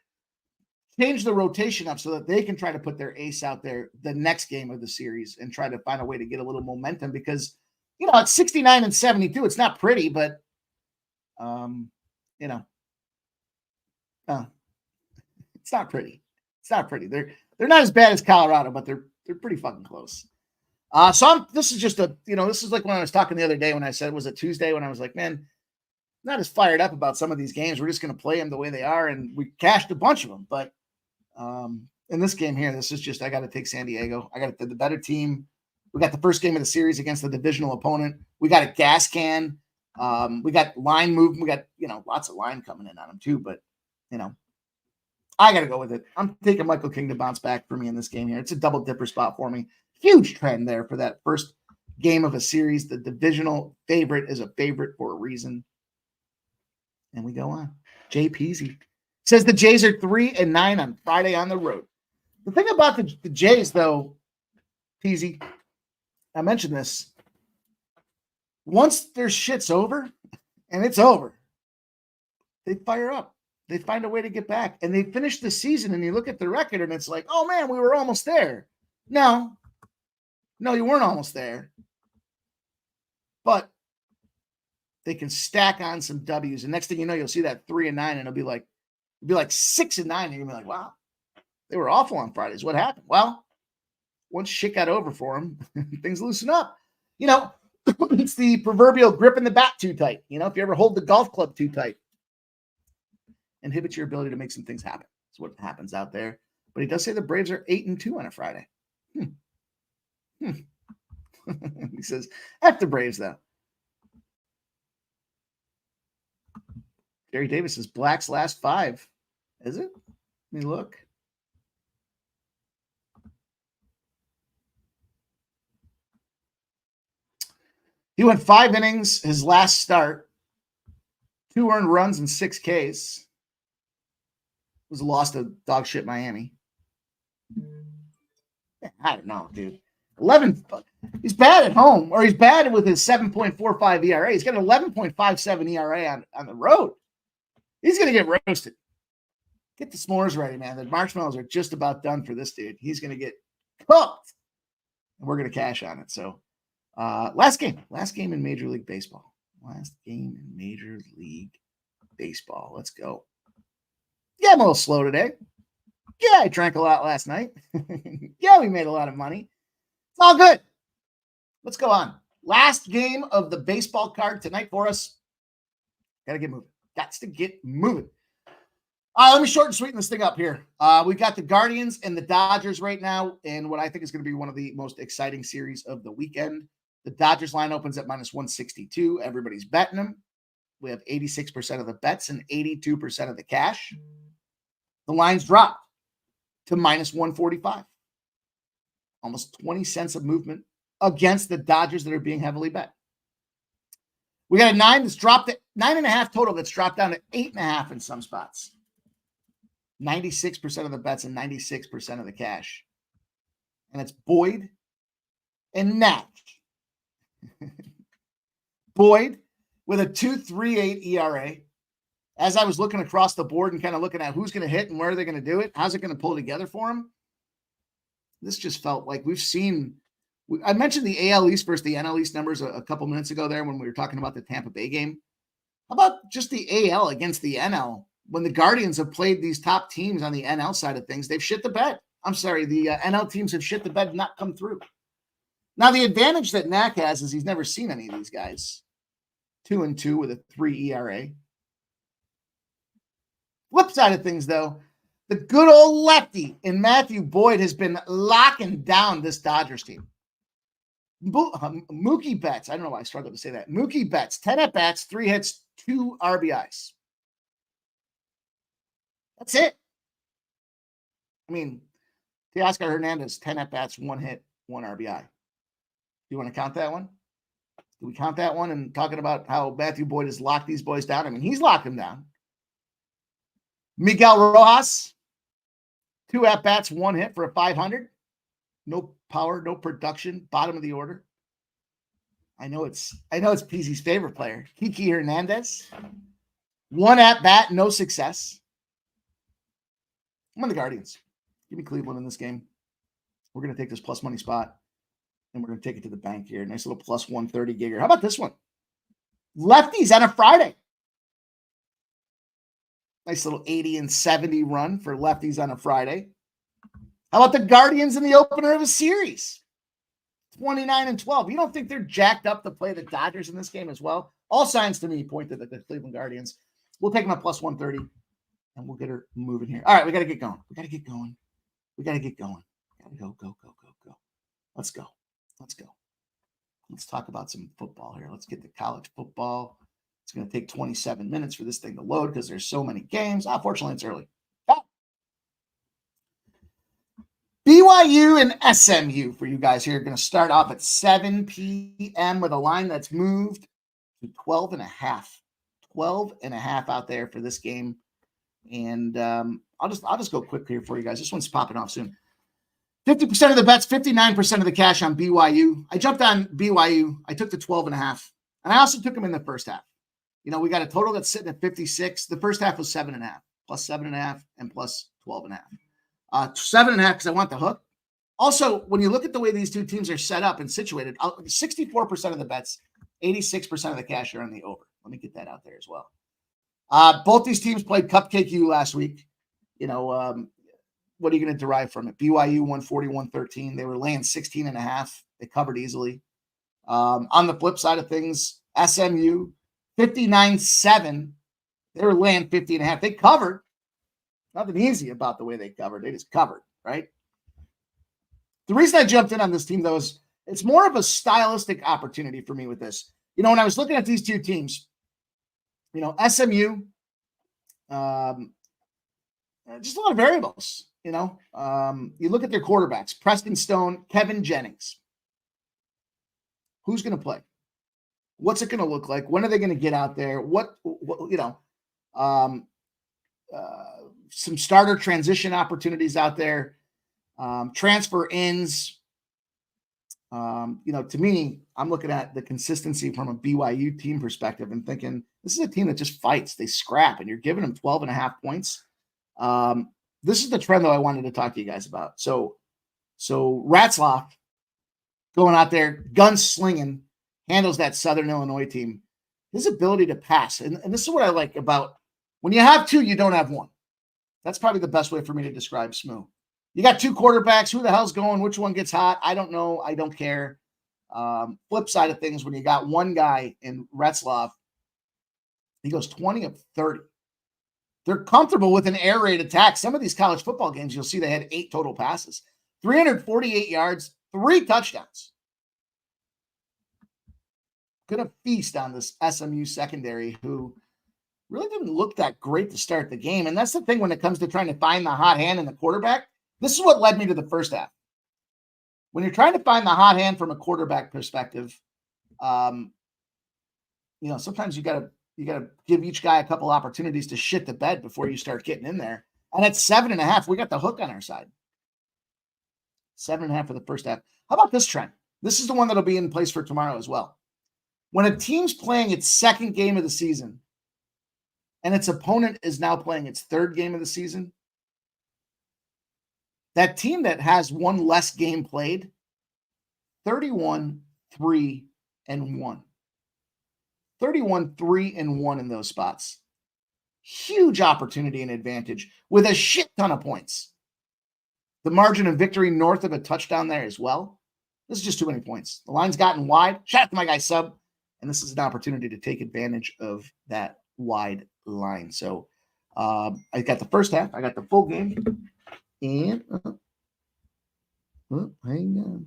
change the rotation up so that they can try to put their ace out there the next game of the series and try to find a way to get a little momentum because, it's 69-72. It's not pretty, but, it's not pretty. It's not pretty. They're not as bad as Colorado, but they're pretty fucking close. This is just this is like when I was talking the other day when I said, was it Tuesday when I was like, man, not as fired up about some of these games. We're just going to play them the way they are. And we cashed a bunch of them, but, in this game here, this is just, I got to take San Diego. I got the better team. We got the first game of the series against the divisional opponent. We got a gas can. We got line movement. We got, lots of line coming in on them too, but I got to go with it. I'm taking Michael King to bounce back for me in this game here. It's a double dipper spot for me. Huge trend there for that first game of a series. The divisional favorite is a favorite for a reason. And we go on. Jay Peasy says the Jays are 3-9 on Friday on the road. The thing about the Jays, though, Peasy, I mentioned this. Once their shit's over, and it's over, they fire up. They find a way to get back. And they finish the season, and you look at the record, and it's like, oh, man, we were almost there. No, you weren't almost there. But they can stack on some W's. And next thing you know, you'll see that 3-9, and it'll be like 6-9, and you'll be like, wow, they were awful on Fridays. What happened? Well, once shit got over for them, things loosen up. It's the proverbial gripping the bat too tight. If you ever hold the golf club too tight, inhibits your ability to make some things happen. That's what happens out there. But he does say the Braves are 8-2 on a Friday. He says, F the Braves, though. Gary Davis says Black's last 5. Is it? Let me look. He went 5 innings his last start, 2 earned runs and 6 Ks. It was a loss to dog shit Miami. I don't know, dude. 11. He's bad at home, or he's bad with his 7.45 ERA. He's got an 11.57 ERA on the road. He's going to get roasted. Get the s'mores ready, man. The marshmallows are just about done for this dude. He's going to get cooked. And we're going to cash on it. So, last game in Major League Baseball. Let's go. Yeah, I'm a little slow today. Yeah, I drank a lot last night. Yeah, we made a lot of money. It's all good. Let's go on. Last game of the baseball card tonight for us. Got to get moving. Let me short and sweeten this thing up here. We've got the Guardians and the Dodgers right now in what I think is going to be one of the most exciting series of the weekend. The Dodgers line opens at -162. Everybody's betting them. We have 86% of the bets and 82% of the cash. The lines dropped to -145. Almost 20 cents of movement against the Dodgers that are being heavily bet. We got a 9 that's dropped at 9.5 total that's dropped down to 8.5 in some spots. 96% of the bets and 96% of the cash. And it's Boyd and Natch. Boyd with a 2.38 ERA as I was looking across the board and kind of looking at who's going to hit and where they're going to do it, how's it going to pull together for them, this just felt like we've seen. I mentioned the AL East versus the NL East numbers a couple minutes ago there when we were talking about the Tampa Bay game. How about just the AL against the NL? When the Guardians have played these top teams on the NL side of things, they've shit the bed. I'm sorry, the NL teams have shit the bed and not come through. Now, the advantage that Knack has is he's never seen any of these guys. 2-2 with a 3 ERA. Flip side of things, though, the good old lefty in Matthew Boyd has been locking down this Dodgers team. Mookie Betts, I don't know why I struggled to say that. Mookie Betts, 10 at-bats, 3 hits, 2 RBIs. That's it. I mean, Teoscar Hernandez, 10 at-bats, 1 hit, 1 RBI. Do you want to count that one? Do we count that one and talking about how Matthew Boyd has locked these boys down? I mean, he's locked them down. Miguel Rojas, 2 at-bats, 1 hit for a 500. No power, no production, bottom of the order. I know it's PZ's favorite player, Kiki Hernandez. 1 at-bat, no success. I'm on the Guardians. Give me Cleveland in this game. We're going to take this plus money spot, and we're going to take it to the bank here. Nice little plus 130 gigger. How about this one? Lefties on a Friday. Nice little 80 and 70 run for lefties on a Friday. How about the Guardians in the opener of a series? 29 and 12. You don't think they're jacked up to play the Dodgers in this game as well? All signs to me point to the Cleveland Guardians. We'll take them at plus 130, and we'll get her moving here. All right, we got to get going. We got to get going. Got to go. Let's go. Let's talk about some football here. Let's get to college football. It's going to take 27 minutes for this thing to load because there's so many games. Fortunately, it's early. BYU and SMU for you guys here are going to start off at 7 p.m. with a line that's moved to 12.5. 12.5 out there for this game. And I'll just go quick here for you guys. This one's popping off soon. 50% of the bets, 59% of the cash on BYU. I jumped on BYU. I took the 12.5. And I also took them in the first half. You know, we got a total that's sitting at 56. The first half was 7.5, plus 7.5, and plus 12.5. 7.5 because I want the hook. Also, when you look at the way these two teams are set up and situated, 64% of the bets, 86% of the cash are on the over. Let me get that out there as well. Both these teams played Cupcake U last week. You know, what are you going to derive from it? BYU 141-13. They were laying 16.5. They covered easily. On the flip side of things, SMU 59-7. They were laying 50.5. They covered. Nothing easy about the way they covered. They just covered, right? The reason I jumped in on this team, though, is it's more of a stylistic opportunity for me with this. You know, when I was looking at these two teams, you know, SMU, just a lot of variables, you know. You look at their quarterbacks, Preston Stone, Kevin Jennings. Who's going to play? What's it going to look like? When are they going to get out there? What you know, some starter transition opportunities out there, transfer ins. You know, to me, I'm looking at the consistency from a BYU team perspective and thinking this is a team that just fights. They scrap, and you're giving them 12.5 points. This is the trend, though, I wanted to talk to you guys about. So Ratzloff going out there, gunslinging, handles that Southern Illinois team. His ability to pass, and this is what I like about when you have two, you don't have one. That's probably the best way for me to describe Smoo. You got two quarterbacks. Who the hell's going? Which one gets hot? I don't know. I don't care. Flip side of things, when you got one guy in Retzlaff, he goes 20 of 30. They're comfortable with an air raid attack. Some of these college football games, you'll see they had 8 total passes, 348 yards, 3 touchdowns. Gonna feast on this SMU secondary who really didn't look that great to start the game. And that's the thing when it comes to trying to find the hot hand in the quarterback. This is what led me to the first half. When you're trying to find the hot hand from a quarterback perspective, you know, sometimes you gotta give each guy a couple opportunities to shit the bed before you start getting in there. And at 7.5, we got the hook on our side. 7.5 for the first half. How about this trend? This is the one that'll be in place for tomorrow as well. When a team's playing its second game of the season, and its opponent is now playing its third game of the season, that team that has one less game played, 31-3-1. 31-3-1 in those spots. Huge opportunity and advantage with a shit ton of points. The margin of victory north of a touchdown there as well. This is just too many points. The line's gotten wide. Shout out to my guy Sub. And this is an opportunity to take advantage of that wide line. So I got the first half. I got the full game. And hang on.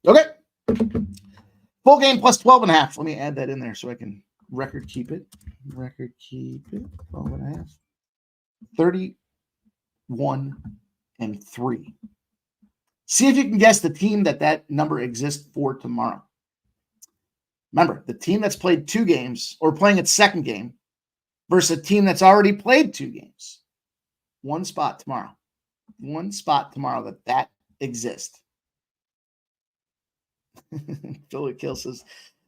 Okay. Full game plus 12.5. Let me add that in there so I can record keep it. 12.5. 31-3. See if you can guess the team that number exists for tomorrow. Remember, the team that's played 2 games or playing its second game versus a team that's already played 2 games. One spot tomorrow. One spot tomorrow that exists. Philly Kill says,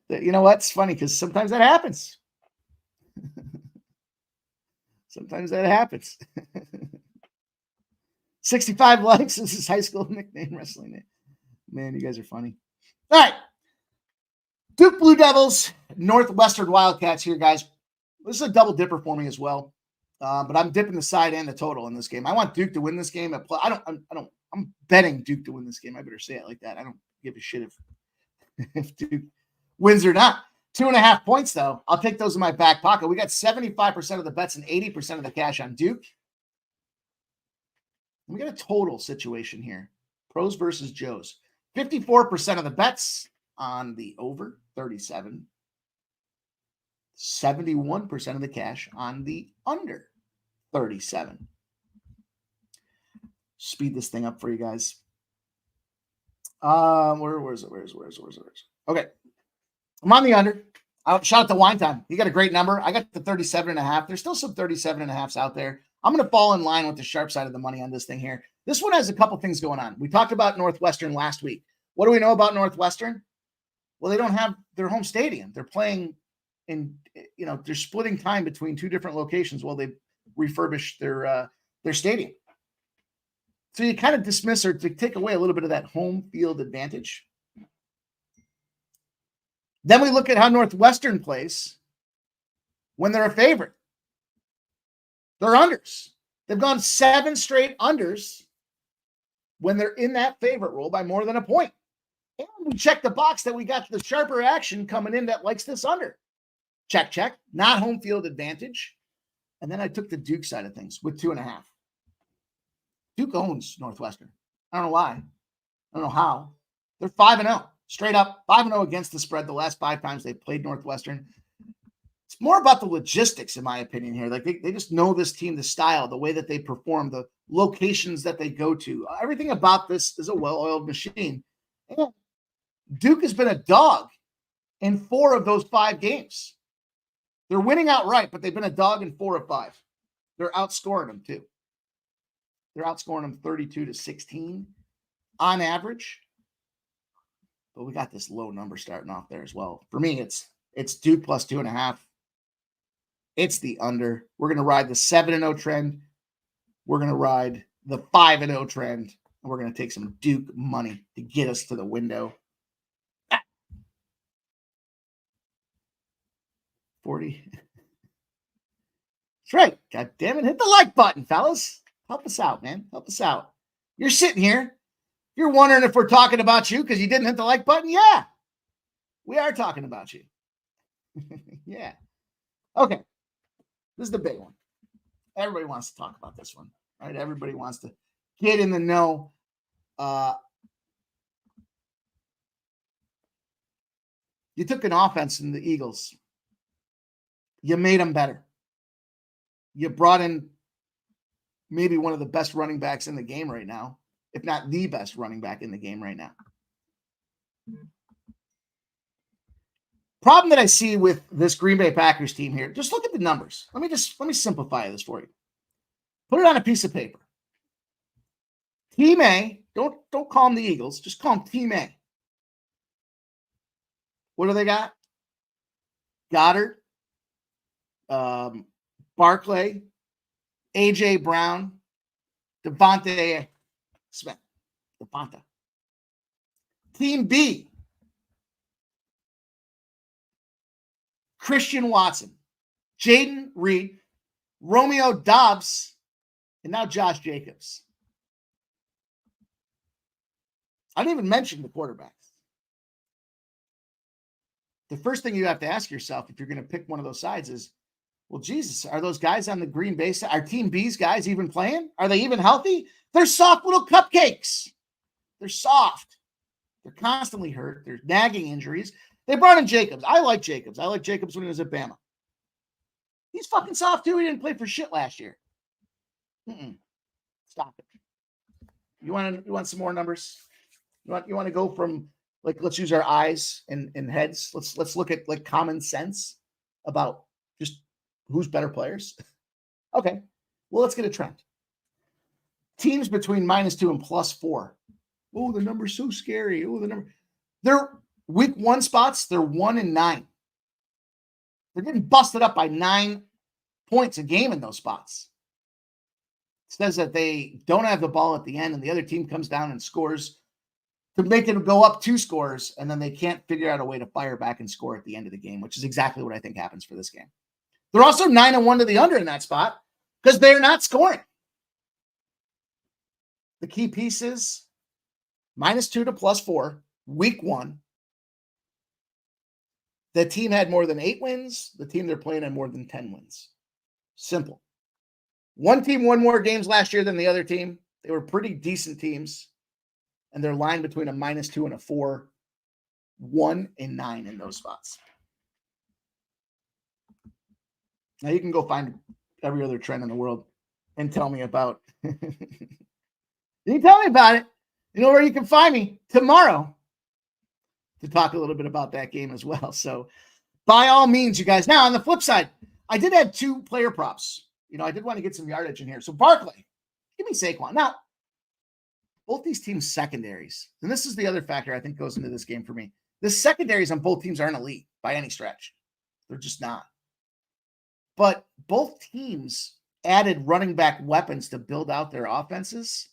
that, you know what? It's funny because sometimes that happens. Sometimes that happens. 65 likes. This is high school nickname wrestling. Man, you guys are funny. All right. Duke Blue Devils, Northwestern Wildcats here, guys. This is a double dipper for me as well. But I'm dipping the side and the total in this game. I want Duke to win this game. I'm betting Duke to win this game. I better say it like that. I don't give a shit if Duke wins or not. 2.5 points, though. I'll take those in my back pocket. We got 75% of the bets and 80% of the cash on Duke. We got a total situation here. Pros versus Joes. 54% of the bets on the over 37. 71% of the cash on the under 37. Speed this thing up for you guys. Where is it? Okay. I'm on the under. Shout out to Wine Time. You got a great number. I got the 37.5. There's still some 37.5s out there. I'm going to fall in line with the sharp side of the money on this thing here. This one has a couple things going on. We talked about Northwestern last week. What do we know about Northwestern? Well, they don't have their home stadium. They're playing they're splitting time between 2 different locations while they refurbish their stadium. So you kind of dismiss or to take away a little bit of that home field advantage. Then we look at how Northwestern plays when they're a favorite. They're unders. They've gone 7 straight unders when they're in that favorite role by more than a point. And we check the box that we got the sharper action coming in that likes this under. Check. Not home field advantage. And then I took the Duke side of things with 2.5. Duke owns Northwestern. I don't know why. I don't know how. They're 5-0. Straight up 5-0 against the spread the last 5 times they've played Northwestern. It's more about the logistics, in my opinion, here. Like they just know this team, the style, the way that they perform, the locations that they go to. Everything about this is a well-oiled machine. And Duke has been a dog in 4 of those 5 games. They're winning outright, but they've been a dog in 4 of 5. They're outscoring them, too. They're outscoring them 32-16 on average. But we got this low number starting off there as well. For me, it's Duke plus 2.5. It's the under. We're going to ride the 7-0 trend. We're going to ride the 5-0 trend. And we're going to take some Duke money to get us to the window. 40. That's right. God damn it. Hit the like button, fellas. Help us out, man. Help us out. You're sitting here. You're wondering if we're talking about you because you didn't hit the like button? Yeah. We are talking about you. Yeah. Okay. This is the big one. Everybody wants to talk about this one, right? Everybody wants to get in the know. You took an offense in the Eagles. You made them better. You brought in maybe one of the best running backs in the game right now, if not the best running back in the game right now. Problem that I see with this Green Bay Packers team here, just look at the numbers. Let me simplify this for you. Put it on a piece of paper. Team A, don't call them the Eagles, just call them Team A. What do they got? Goddard, Barclay, A.J. Brown, Devontae Smith. Devonta. Team B, Christian Watson, Jaden Reed, Romeo Dobbs, and now Josh Jacobs. I didn't even mention the quarterbacks. The first thing you have to ask yourself if you're going to pick one of those sides is, well, Jesus, are those guys on the Green Bay side, are Team B's guys even playing? Are they even healthy? They're soft little cupcakes. They're soft. They're constantly hurt. They're nagging injuries. They brought in Jacobs. I like Jacobs. I like Jacobs when he was at Bama. He's fucking soft, too. He didn't play for shit last year. Stop it. You want some more numbers? You want to go from, like, let's use our eyes and heads. Let's look at, like, common sense about just who's better players. Okay. Well, let's get a trend. Teams between -2 and +4. Oh, the number's so scary. Oh, the number. They're week 1 spots. They're 1-9. They're getting busted up by 9 points a game in those spots. It says that they don't have the ball at the end and the other team comes down and scores to make it go up 2 scores, and then they can't figure out a way to fire back and score at the end of the game, which is exactly what I think happens for this game. They're also 9-1 to the under in that spot because they're not scoring. The key piece is -2 to +4, week 1. The team had more than 8 wins. The team they're playing had more than 10 wins. Simple. One team won more games last year than the other team. They were pretty decent teams. And they're lined between a -2 and a 4, 1-9 in those spots. Now you can go find every other trend in the world and tell me about. You can tell me about it. You know where you can find me tomorrow to talk a little bit about that game as well. So by all means, you guys. Now on the flip side, I did have 2 player props. I did want to get some yardage in here. So Barclay, give me Saquon. Now, both these teams' secondaries, and this is the other factor I think goes into this game for me. The secondaries on both teams aren't elite by any stretch. They're just not. But both teams added running back weapons to build out their offenses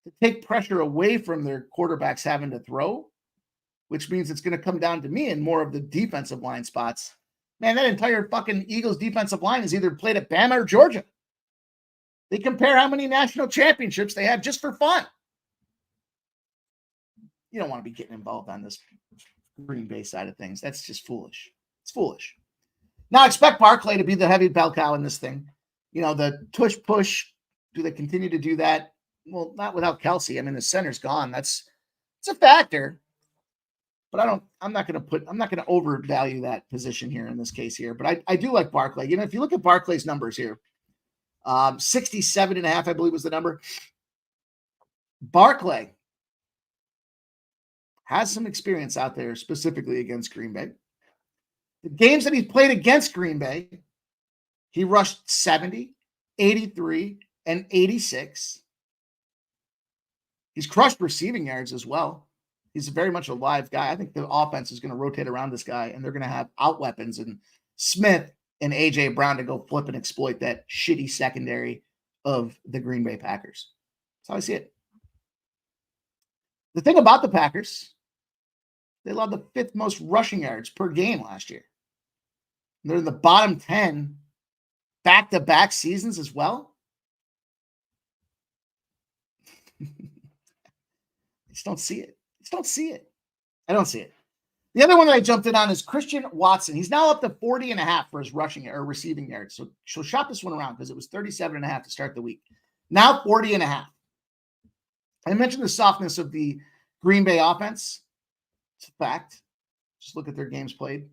to take pressure away from their quarterbacks having to throw, which means it's going to come down to me in more of the defensive line spots. Man, that entire fucking Eagles defensive line is either played at Bama or Georgia. They compare how many national championships they have just for fun. You don't want to be getting involved on this Green Bay side of things. That's just foolish. It's foolish. Now I expect Barclay to be the heavy bell cow in this thing. The tush push. Do they continue to do that? Well, not without Kelsey. I mean, the center's gone. It's a factor. But I'm not going to overvalue that position here in this case here. But I do like Barclay. If you look at Barclay's numbers here, 67.5, I believe was the number. Barclay has some experience out there specifically against Green Bay. The games that he's played against Green Bay, he rushed 70, 83, and 86. He's crushed receiving yards as well. He's very much a live guy. I think the offense is going to rotate around this guy, and they're going to have out weapons and Smith and A.J. Brown to go flip and exploit that shitty secondary of the Green Bay Packers. That's how I see it. The thing about the Packers, they allowed the 5th most rushing yards per game last year. And they're in the bottom 10 back-to-back seasons as well. I just don't see it. I don't see it. The other one that I jumped in on is Christian Watson. He's now up to 40.5 for his rushing or receiving yards. So she'll shop this one around because it was 37.5 to start the week. Now 40.5. I mentioned the softness of the Green Bay offense. It's a fact. Just look at their games played.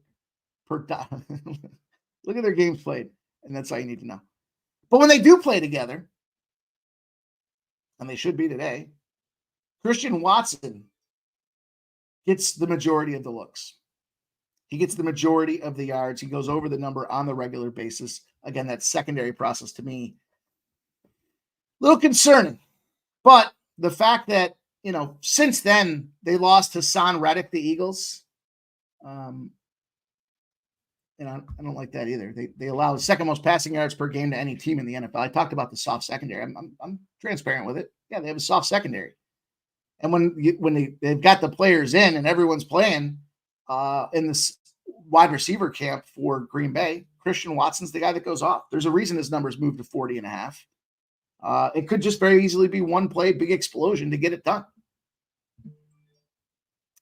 Look at their games played, and that's all you need to know. But when they do play together, and they should be today, Christian Watson gets the majority of the looks. He gets the majority of the yards. He goes over the number on the regular basis. Again, that secondary process to me, a little concerning. But the fact that, since then they lost Hassan Reddick, the Eagles. And I don't like that either. They allow the second most passing yards per game to any team in the NFL. I talked about the soft secondary. I'm transparent with it. Yeah, they have a soft secondary. And when they've got the players in and everyone's playing in this wide receiver camp for Green Bay, Christian Watson's the guy that goes off. There's a reason his numbers moved to 40.5. It could just very easily be one play, big explosion to get it done.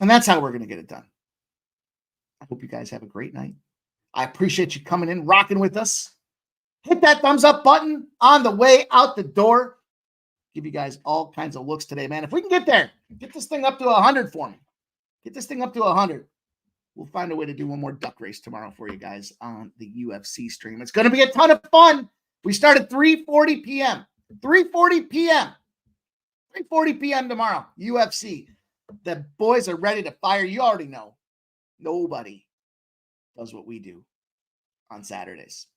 And that's how we're going to get it done. I hope you guys have a great night. I appreciate you coming in, rocking with us. Hit that thumbs up button on the way out the door. Give you guys all kinds of looks today, man. If we can get there, get this thing up to 100 for me. Get this thing up to 100. We'll find a way to do one more duck race tomorrow for you guys on the UFC stream. It's going to be a ton of fun. We start at 3:40 p.m. 3:40 p.m. 3:40 p.m. tomorrow, UFC. The boys are ready to fire. You already know. Nobody does what we do on Saturdays.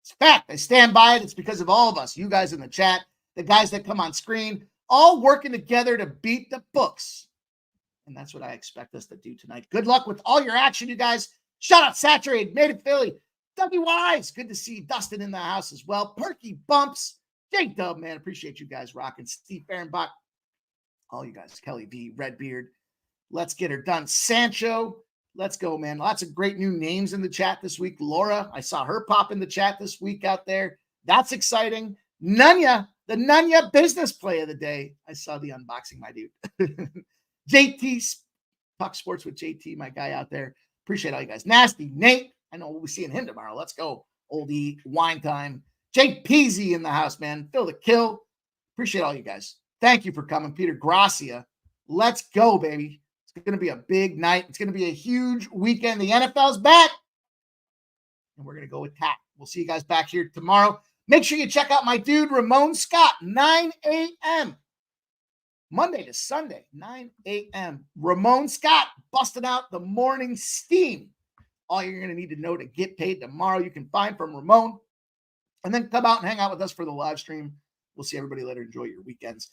It's fact. I stand by it. It's because of all of us. You guys in the chat, the guys that come on screen, all working together to beat the books. And that's what I expect us to do tonight. Good luck with all your action, you guys. Shout out Saturated, Native Philly, Dougie Wise. Good to see Dustin in the house as well. Perky Bumps, Jake Dub, man. Appreciate you guys rocking. Steve Fahrenbach, all you guys. Kelly V, Redbeard. Let's get her done. Sancho, let's go, man. Lots of great new names in the chat this week. Laura, I saw her pop in the chat this week out there. That's exciting. Nunya, the Nunya business play of the day. I saw the unboxing, my dude. JT, Puck Sports with JT, my guy out there. Appreciate all you guys. Nasty Nate, I know we'll be seeing him tomorrow. Let's go. Oldie, wine time. Jake Peasy in the house, man. Phil the Kill. Appreciate all you guys. Thank you for coming. Peter Gracia. Let's go, baby. It's going to be a big night. It's going to be a huge weekend. The NFL's back. And we're going to go with Tat. We'll see you guys back here tomorrow. Make sure you check out my dude, Ramon Scott, 9 a.m. Monday to Sunday, 9 a.m. Ramon Scott busting out the morning steam. All you're going to need to know to get paid tomorrow, you can find from Ramon. And then come out and hang out with us for the live stream. We'll see everybody later. Enjoy your weekends.